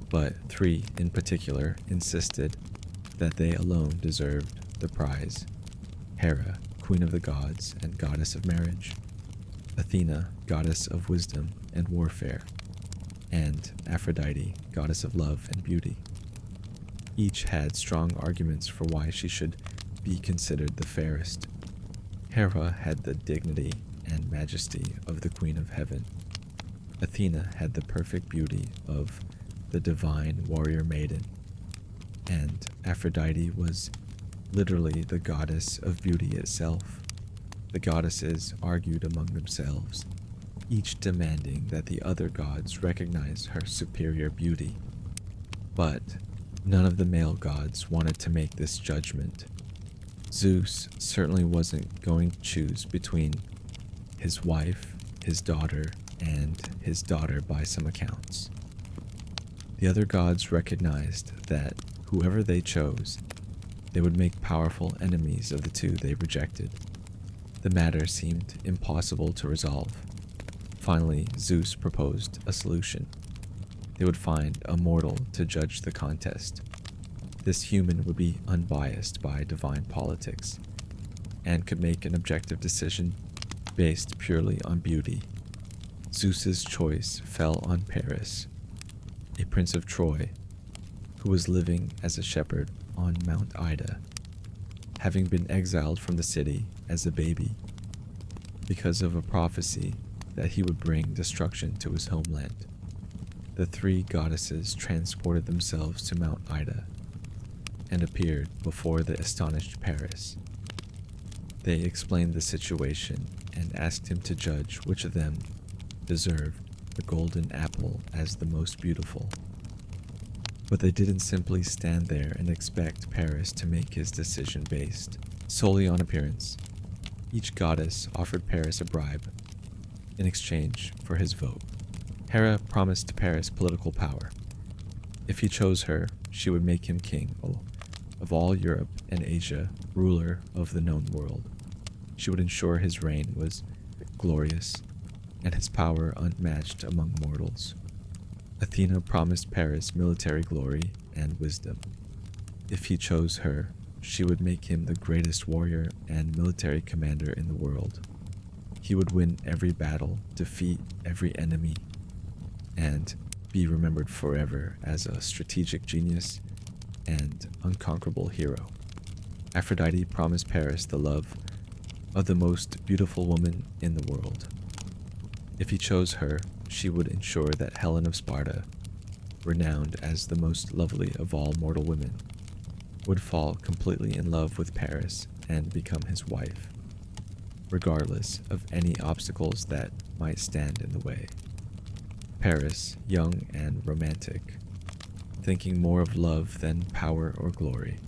but 3 in particular insisted that they alone deserved the prize: Hera, queen of the gods and goddess of marriage; Athena, goddess of wisdom and warfare; and Aphrodite, goddess of love and beauty. Each had strong arguments for why she should be considered the fairest. Hera had the dignity and majesty of the Queen of Heaven. Athena had the perfect beauty of the divine warrior maiden. And Aphrodite was literally the goddess of beauty itself. The goddesses argued among themselves, each demanding that the other gods recognize her superior beauty. But none of the male gods wanted to make this judgment. Zeus certainly wasn't going to choose between his wife, his daughter, and his daughter by some accounts. The other gods recognized that whoever they chose, they would make powerful enemies of the 2 they rejected. The matter seemed impossible to resolve. Finally, Zeus proposed a solution. They would find a mortal to judge the contest. This human would be unbiased by divine politics and could make an objective decision based purely on beauty. Zeus's choice fell on Paris, a prince of Troy, who was living as a shepherd on Mount Ida, having been exiled from the city as a baby because of a prophecy that he would bring destruction to his homeland. The 3 goddesses transported themselves to Mount Ida and appeared before the astonished Paris. They explained the situation and asked him to judge which of them deserved the golden apple as the most beautiful. But they didn't simply stand there and expect Paris to make his decision based solely on appearance. Each goddess offered Paris a bribe in exchange for his vote. Hera promised Paris political power. If he chose her, she would make him king of all Europe and Asia, ruler of the known world. She would ensure his reign was glorious and his power unmatched among mortals. Athena promised Paris military glory and wisdom. If he chose her, she would make him the greatest warrior and military commander in the world. He would win every battle, defeat every enemy, and be remembered forever as a strategic genius and unconquerable hero. Aphrodite promised Paris the love of the most beautiful woman in the world. If he chose her, she would ensure that Helen of Sparta, renowned as the most lovely of all mortal women, would fall completely in love with Paris and become his wife, regardless of any obstacles that might stand in the way. Paris, young and romantic, thinking more of love than power or glory,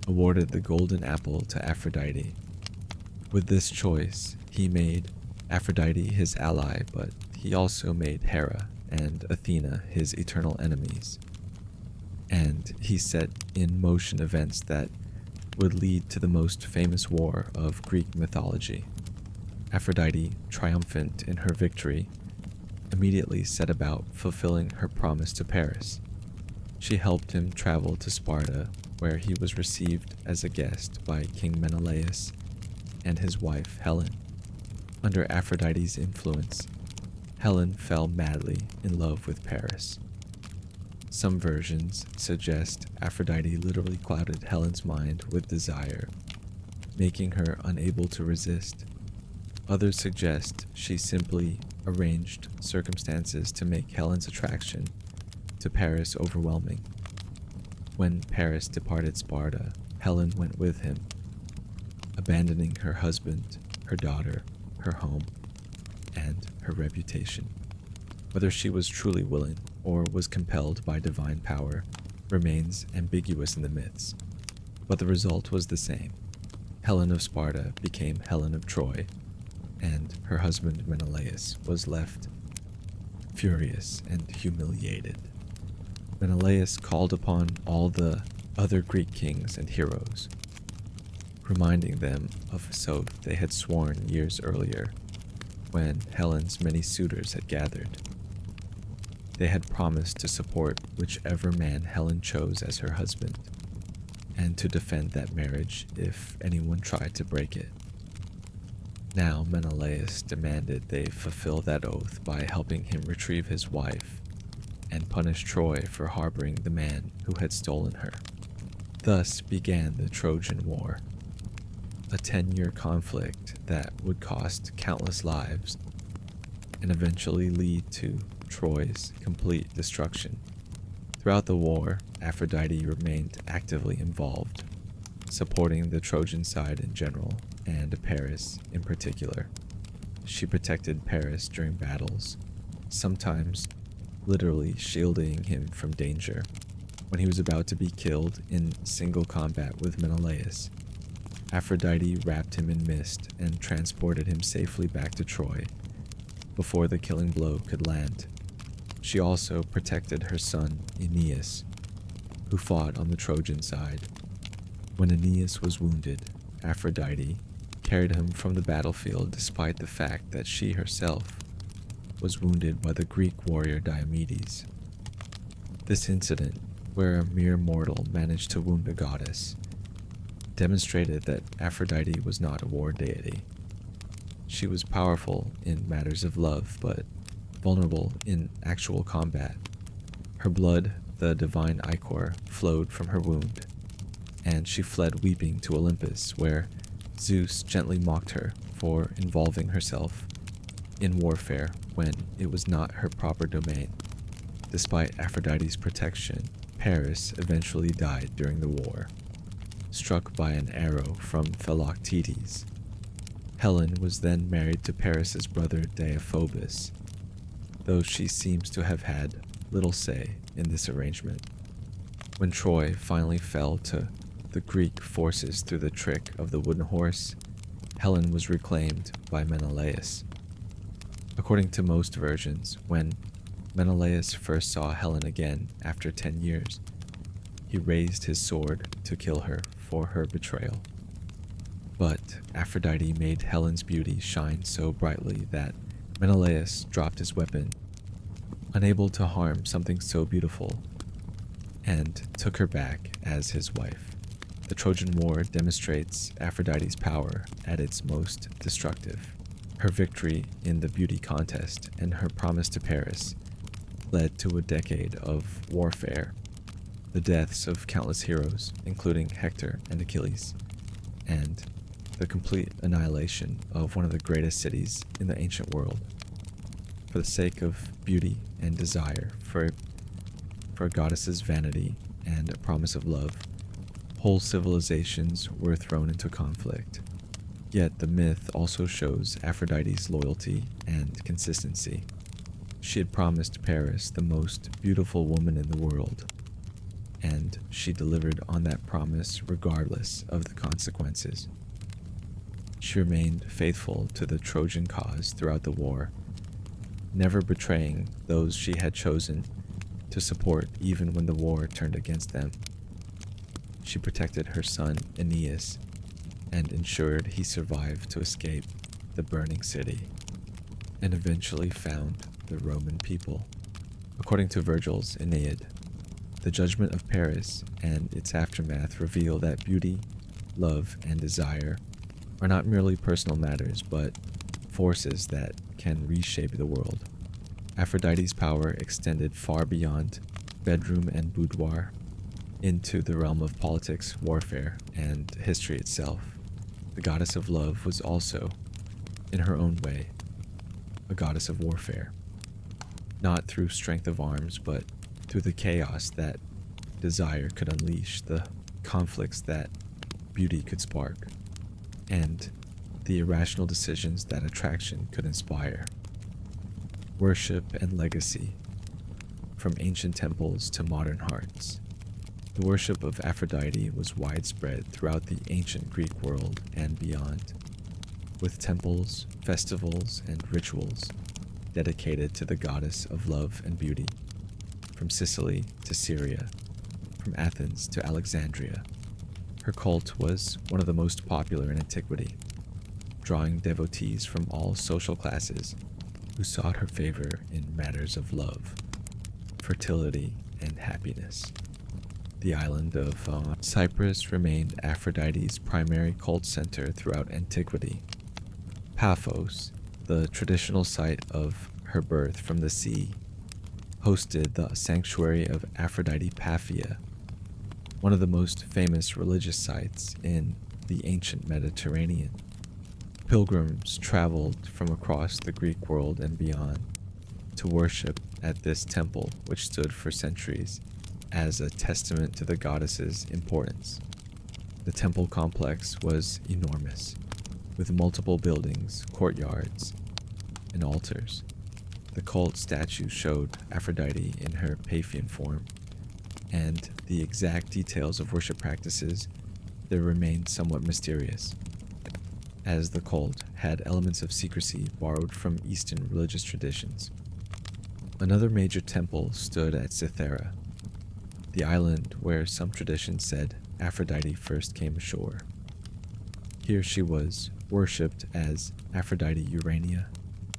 awarded the golden apple to Aphrodite. With this choice, he made Aphrodite his ally, but he also made Hera and Athena his eternal enemies. And he set in motion events that would lead to the most famous war of Greek mythology. Aphrodite, triumphant in her victory, immediately set about fulfilling her promise to Paris. She helped him travel to Sparta, where he was received as a guest by King Menelaus and his wife Helen. Under Aphrodite's influence, Helen fell madly in love with Paris. Some versions suggest Aphrodite literally clouded Helen's mind with desire making her unable to resist. Others suggest she simply arranged circumstances to make Helen's attraction to Paris overwhelming. When Paris departed Sparta, Helen went with him, abandoning her husband, her daughter, her home, and her reputation. Whether she was truly willing or was compelled by divine power remains ambiguous in the myths, but the result was the same. Helen of Sparta became Helen of Troy, and her husband Menelaus was left furious and humiliated. Menelaus called upon all the other Greek kings and heroes, reminding them of a oath they had sworn years earlier when Helen's many suitors had gathered. They had promised to support whichever man Helen chose as her husband, and to defend that marriage if anyone tried to break it. Now Menelaus demanded they fulfill that oath by helping him retrieve his wife and punish Troy for harboring the man who had stolen her. Thus began the Trojan War, a 10-year conflict that would cost countless lives and eventually lead to Troy's complete destruction. Throughout the war, Aphrodite remained actively involved, supporting the Trojan side in general and Paris in particular. She protected Paris during battles, sometimes literally shielding him from danger. When he was about to be killed in single combat with Menelaus, Aphrodite wrapped him in mist and transported him safely back to Troy before the killing blow could land. She also protected her son Aeneas, who fought on the Trojan side. When Aeneas was wounded, Aphrodite carried him from the battlefield despite the fact that she herself was wounded by the Greek warrior Diomedes. This incident, where a mere mortal managed to wound a goddess, demonstrated that Aphrodite was not a war deity. She was powerful in matters of love, but vulnerable in actual combat. Her blood, the divine ichor, flowed from her wound, and she fled weeping to Olympus, where Zeus gently mocked her for involving herself in warfare when it was not her proper domain. Despite Aphrodite's protection, Paris eventually died during the war, struck by an arrow from Philoctetes. Helen was then married to Paris's brother Deiphobus, though she seems to have had little say in this arrangement. When Troy finally fell to the Greek forces through the trick of the wooden horse, Helen was reclaimed by Menelaus. According to most versions, when Menelaus first saw Helen again after 10 years, he raised his sword to kill her for her betrayal. But Aphrodite made Helen's beauty shine so brightly that Menelaus dropped his weapon, unable to harm something so beautiful, and took her back as his wife. The Trojan War demonstrates Aphrodite's power at its most destructive. Her victory in the beauty contest and her promise to Paris led to a decade of warfare, the deaths of countless heroes, including Hector and Achilles, and the complete annihilation of one of the greatest cities in the ancient world. For the sake of beauty and desire, for a goddess's vanity and a promise of love, whole civilizations were thrown into conflict. Yet the myth also shows Aphrodite's loyalty and consistency. She had promised Paris the most beautiful woman in the world, and she delivered on that promise regardless of the consequences. She remained faithful to the Trojan cause throughout the war, never betraying those she had chosen to support even when the war turned against them. She protected her son Aeneas and ensured he survived to escape the burning city and eventually found the Roman people. According to Virgil's Aeneid, the judgment of Paris and its aftermath reveal that beauty, love, and desire are not merely personal matters, but forces that can reshape the world. Aphrodite's power extended far beyond bedroom and boudoir into the realm of politics, warfare, and history itself. The goddess of love was also, in her own way, a goddess of warfare, not through strength of arms, but through the chaos that desire could unleash, the conflicts that beauty could spark, and the irrational decisions that attraction could inspire. Worship and legacy, from ancient temples to modern hearts. The worship of Aphrodite was widespread throughout the ancient Greek world and beyond, with temples, festivals, and rituals dedicated to the goddess of love and beauty. From Sicily to Syria, from Athens to Alexandria, her cult was one of the most popular in antiquity, drawing devotees from all social classes who sought her favor in matters of love, fertility, and happiness. The island of Cyprus remained Aphrodite's primary cult center throughout antiquity. Paphos, the traditional site of her birth from the sea, hosted the sanctuary of Aphrodite Paphia, one of the most famous religious sites in the ancient Mediterranean. Pilgrims traveled from across the Greek world and beyond to worship at this temple, which stood for centuries as a testament to the goddess's importance. The temple complex was enormous, with multiple buildings, courtyards, and altars. The cult statue showed Aphrodite in her Paphian form, and the exact details of worship practices there remained somewhat mysterious, as the cult had elements of secrecy borrowed from Eastern religious traditions. Another major temple stood at Cythera, the island where some traditions said Aphrodite first came ashore. Here she was worshipped as Aphrodite Urania,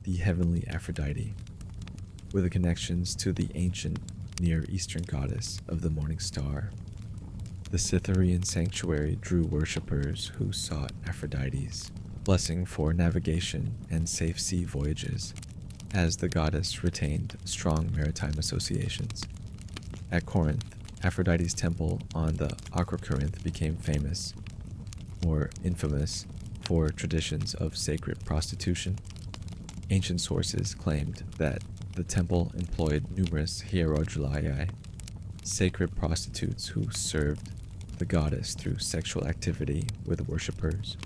the heavenly Aphrodite, with the connections to the ancient Near Eastern goddess of the morning star. The Cytherean sanctuary drew worshippers who sought Aphrodite's blessing for navigation and safe sea voyages, as the goddess retained strong maritime associations. At Corinth, Aphrodite's temple on the Acrocorinth became famous, or infamous, for traditions of sacred prostitution. Ancient sources claimed that the temple employed numerous hierodulai, sacred prostitutes who served the goddess through sexual activity with worshippers.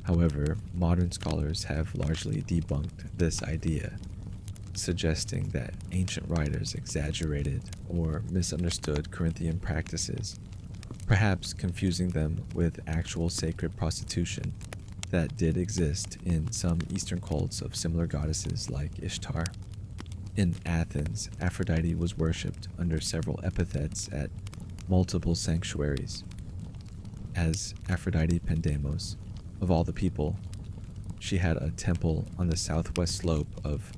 However, modern scholars have largely debunked this idea, suggesting that ancient writers exaggerated or misunderstood Corinthian practices, perhaps confusing them with actual sacred prostitution that did exist in some Eastern cults of similar goddesses like Ishtar. In Athens, Aphrodite was worshipped under several epithets at multiple sanctuaries. As Aphrodite Pandemos, of all the people, she had a temple on the southwest slope of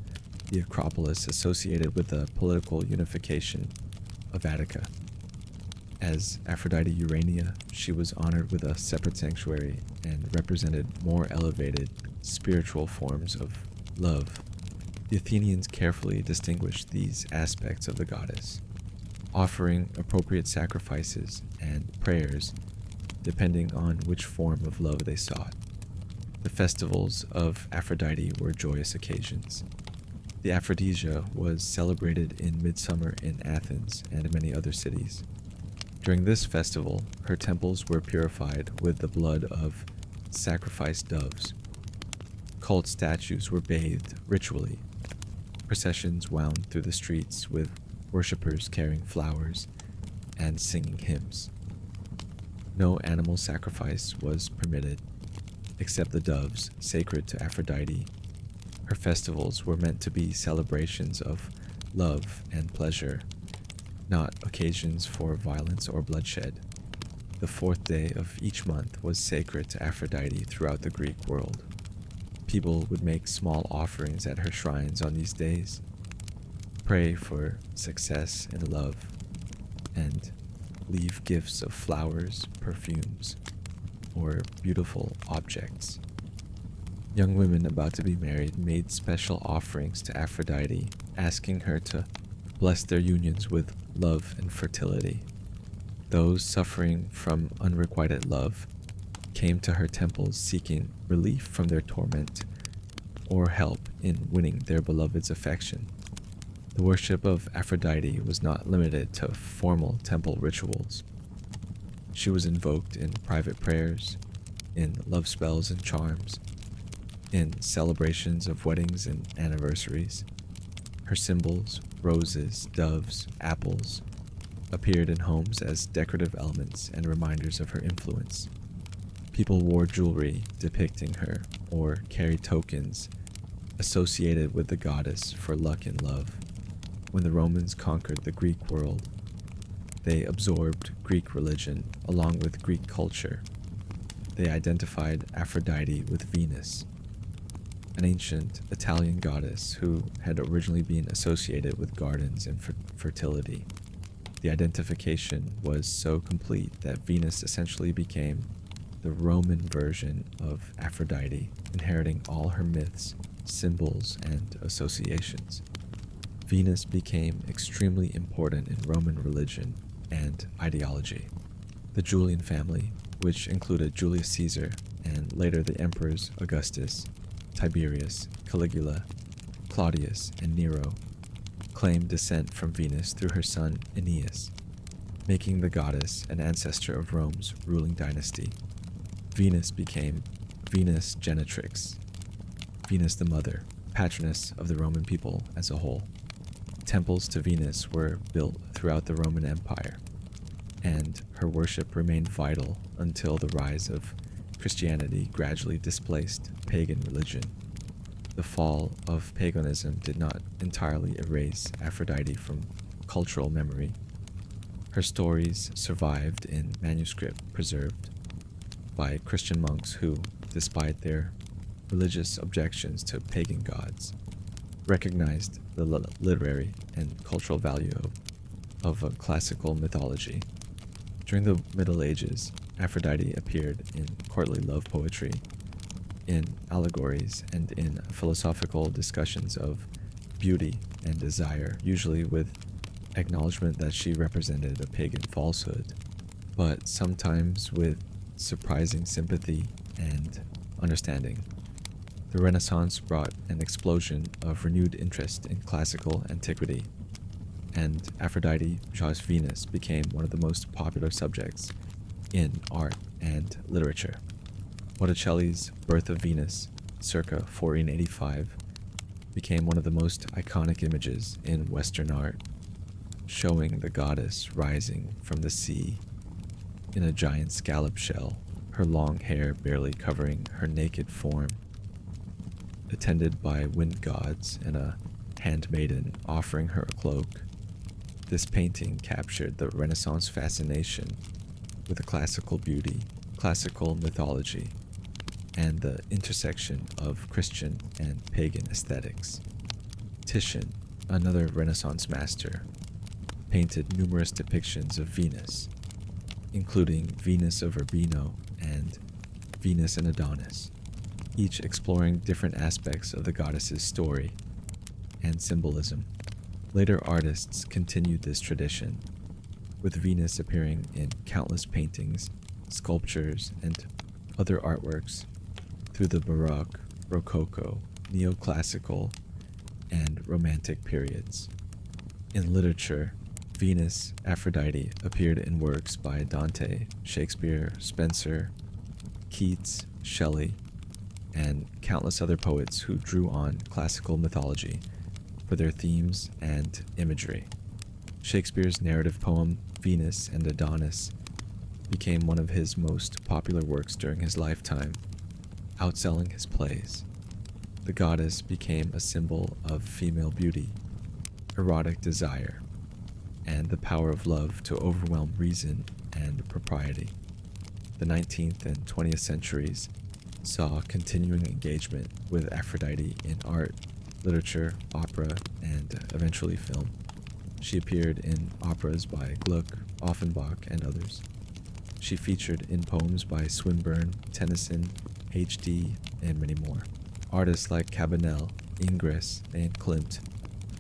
the Acropolis associated with the political unification of Attica. As Aphrodite Urania, she was honored with a separate sanctuary and represented more elevated spiritual forms of love. The Athenians carefully distinguished these aspects of the goddess, offering appropriate sacrifices and prayers depending on which form of love they sought. The festivals of Aphrodite were joyous occasions. The Aphrodisia was celebrated in midsummer in Athens and many other cities. During this festival, her temples were purified with the blood of sacrificed doves. Cult statues were bathed ritually. Processions wound through the streets with worshippers carrying flowers and singing hymns. No animal sacrifice was permitted, except the doves sacred to Aphrodite. Her festivals were meant to be celebrations of love and pleasure, not occasions for violence or bloodshed. The fourth day of each month was sacred to Aphrodite throughout the Greek world. People would make small offerings at her shrines on these days, pray for success in love, and leave gifts of flowers, perfumes, or beautiful objects. Young women about to be married made special offerings to Aphrodite, asking her to bless their unions with love and fertility. Those suffering from unrequited love came to her temples seeking relief from their torment or help in winning their beloved's affection. The worship of Aphrodite was not limited to formal temple rituals. She was invoked in private prayers, in love spells and charms, in celebrations of weddings and anniversaries. Her symbols, roses, doves, apples, appeared in homes as decorative elements and reminders of her influence. People wore jewelry depicting her or carried tokens associated with the goddess for luck and love. When the Romans conquered the Greek world, they absorbed Greek religion along with Greek culture. They identified Aphrodite with Venus, an ancient Italian goddess who had originally been associated with gardens and fertility. The identification was so complete that Venus essentially became the Roman version of Aphrodite, inheriting all her myths, symbols, and associations. Venus became extremely important in Roman religion and ideology. The Julian family, which included Julius Caesar and later the emperors Augustus, Tiberius, Caligula, Claudius, and Nero, claimed descent from Venus through her son Aeneas, making the goddess an ancestor of Rome's ruling dynasty. Venus became Venus Genetrix, Venus the Mother, patroness of the Roman people as a whole. Temples to Venus were built throughout the Roman Empire, and her worship remained vital until the rise of Christianity gradually displaced pagan religion. The fall of paganism did not entirely erase Aphrodite from cultural memory. Her stories survived in manuscript preserved by Christian monks who, despite their religious objections to pagan gods, recognized the literary and cultural value of a classical mythology. During the Middle Ages, Aphrodite appeared in courtly love poetry, in allegories, and in philosophical discussions of beauty and desire, usually with acknowledgement that she represented a pagan falsehood, but sometimes with surprising sympathy and understanding. The Renaissance brought an explosion of renewed interest in classical antiquity, and Aphrodite × Venus became one of the most popular subjects in art and literature. Botticelli's Birth of Venus, circa 1485, became one of the most iconic images in Western art, showing the goddess rising from the sea in a giant scallop shell, her long hair barely covering her naked form, attended by wind gods and a handmaiden offering her a cloak. This painting captured the Renaissance fascination with the classical beauty, classical mythology, and the intersection of Christian and pagan aesthetics. Titian, another Renaissance master, painted numerous depictions of Venus, including Venus of Urbino and Venus and Adonis, each exploring different aspects of the goddess's story and symbolism. Later artists continued this tradition, with Venus appearing in countless paintings, sculptures, and other artworks through the Baroque, Rococo, Neoclassical, and Romantic periods. In literature, Venus, Aphrodite appeared in works by Dante, Shakespeare, Spenser, Keats, Shelley, and countless other poets who drew on classical mythology for their themes and imagery. Shakespeare's narrative poem Venus and Adonis became one of his most popular works during his lifetime, outselling his plays. The goddess became a symbol of female beauty, erotic desire, and the power of love to overwhelm reason and propriety. The 19th and 20th centuries saw continuing engagement with Aphrodite in art, literature, opera, and eventually film. She appeared in operas by Gluck, Offenbach, and others. She featured in poems by Swinburne, Tennyson, H.D., and many more. Artists like Cabanel, Ingres, and Klimt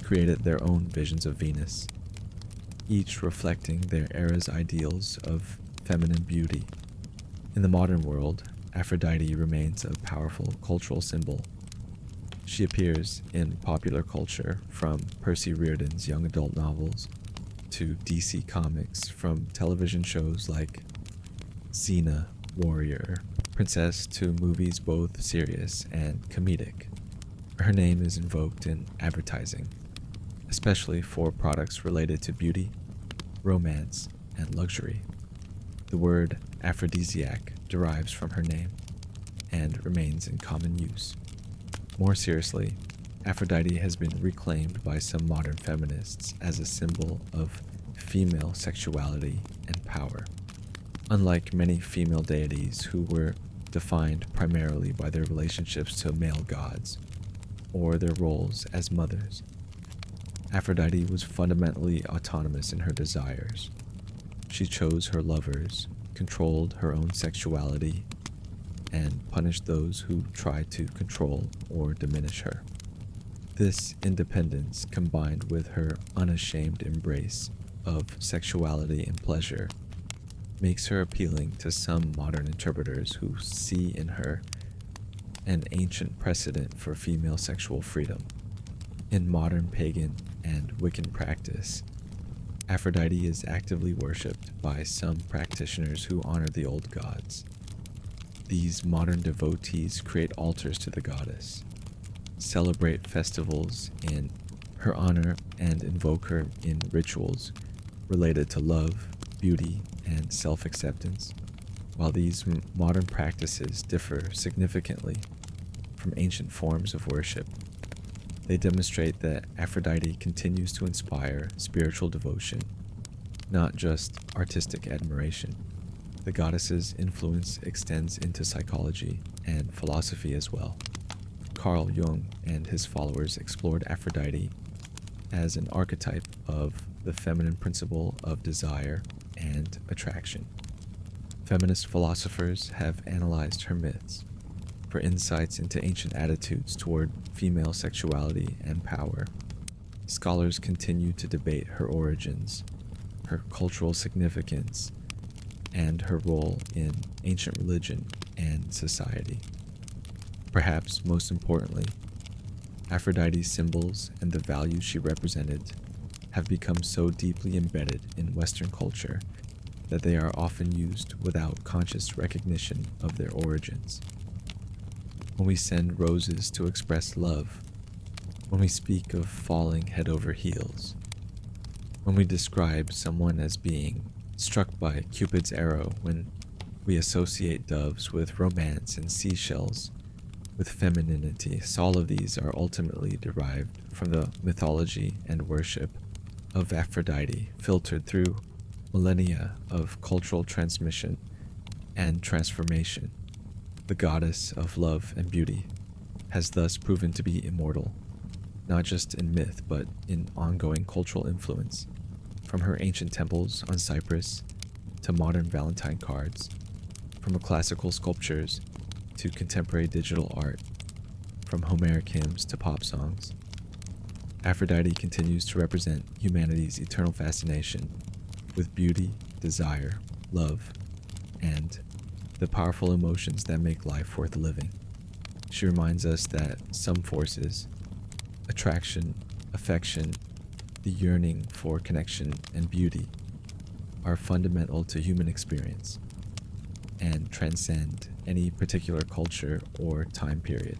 created their own visions of Venus, each reflecting their era's ideals of feminine beauty. In the modern world, Aphrodite remains a powerful cultural symbol. She appears in popular culture from Percy Reardon's young adult novels to DC Comics, from television shows like Xena, Warrior, Princess, to movies both serious and comedic. Her name is invoked in advertising, especially for products related to beauty, romance, and luxury. The word aphrodisiac derives from her name and remains in common use. More seriously, Aphrodite has been reclaimed by some modern feminists as a symbol of female sexuality and power. Unlike many female deities who were defined primarily by their relationships to male gods or their roles as mothers, Aphrodite was fundamentally autonomous in her desires. She chose her lovers, controlled her own sexuality, and punished those who tried to control or diminish her. This independence, combined with her unashamed embrace of sexuality and pleasure, makes her appealing to some modern interpreters who see in her an ancient precedent for female sexual freedom. In modern pagan and Wiccan practice, Aphrodite is actively worshipped by some practitioners who honor the old gods. These modern devotees create altars to the goddess, celebrate festivals in her honor, and invoke her in rituals related to love, beauty, and self-acceptance. While these modern practices differ significantly from ancient forms of worship, they demonstrate that Aphrodite continues to inspire spiritual devotion, not just artistic admiration. The goddess's influence extends into psychology and philosophy as well. Carl Jung and his followers explored Aphrodite as an archetype of the feminine principle of desire and attraction. Feminist philosophers have analyzed her myths for insights into ancient attitudes toward female sexuality and power. Scholars continue to debate her origins, her cultural significance, and her role in ancient religion and society. Perhaps most importantly, Aphrodite's symbols and the values she represented have become so deeply embedded in Western culture that they are often used without conscious recognition of their origins. When we send roses to express love, when we speak of falling head over heels, when we describe someone as being struck by Cupid's arrow, when we associate doves with romance and seashells with femininity, all of these are ultimately derived from the mythology and worship of Aphrodite, filtered through millennia of cultural transmission and transformation. The goddess of love and beauty has thus proven to be immortal, not just in myth but in ongoing cultural influence. From her ancient temples on Cyprus to modern Valentine cards, from classical sculptures to contemporary digital art, from Homeric hymns to pop songs, Aphrodite continues to represent humanity's eternal fascination with beauty, desire, love, and the powerful emotions that make life worth living. She reminds us that some forces, attraction, affection, the yearning for connection and beauty, are fundamental to human experience and transcend any particular culture or time period.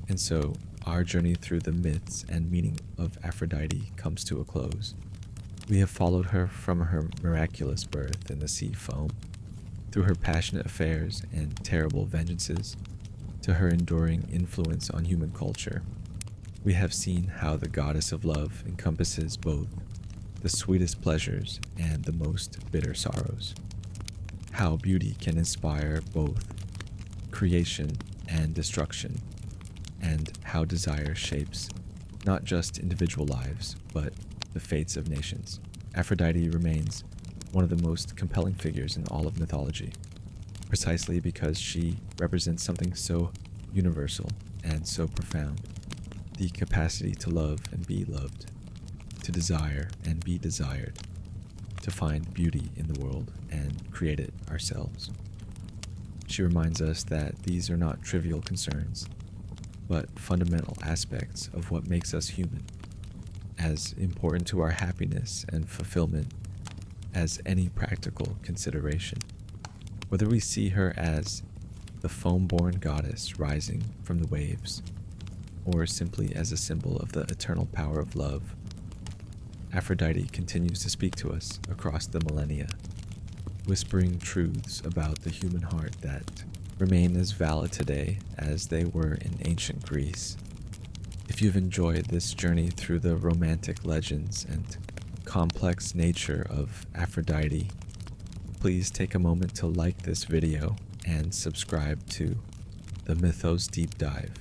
And so, our journey through the myths and meaning of Aphrodite comes to a close. We have followed her from her miraculous birth in the sea foam, through her passionate affairs and terrible vengeances, to her enduring influence on human culture. We have seen how the goddess of love encompasses both the sweetest pleasures and the most bitter sorrows. How beauty can inspire both creation and destruction, and how desire shapes not just individual lives, but the fates of nations. Aphrodite remains one of the most compelling figures in all of mythology, precisely because she represents something so universal and so profound: the capacity to love and be loved, to desire and be desired, to find beauty in the world and create it ourselves. She reminds us that these are not trivial concerns, but fundamental aspects of what makes us human, as important to our happiness and fulfillment as any practical consideration. Whether we see her as the foam-born goddess rising from the waves, or simply as a symbol of the eternal power of love, Aphrodite continues to speak to us across the millennia, whispering truths about the human heart that remain as valid today as they were in ancient Greece. If you've enjoyed this journey through the romantic legends and complex nature of Aphrodite, please take a moment to like this video and subscribe to the Mythos Deep Dive.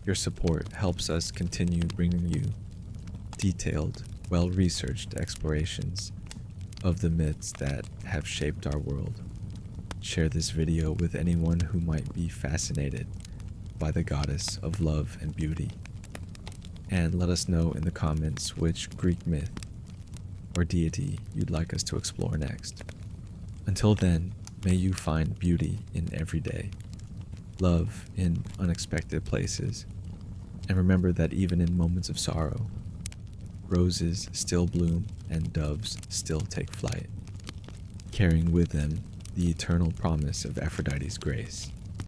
Your support helps us continue bringing you detailed, well-researched explorations of the myths that have shaped our world. Share this video with anyone who might be fascinated by the goddess of love and beauty. And let us know in the comments which Greek myth or deity you'd like us to explore next. Until then, may you find beauty in every day, love in unexpected places, and remember that even in moments of sorrow, roses still bloom and doves still take flight, carrying with them the eternal promise of Aphrodite's grace.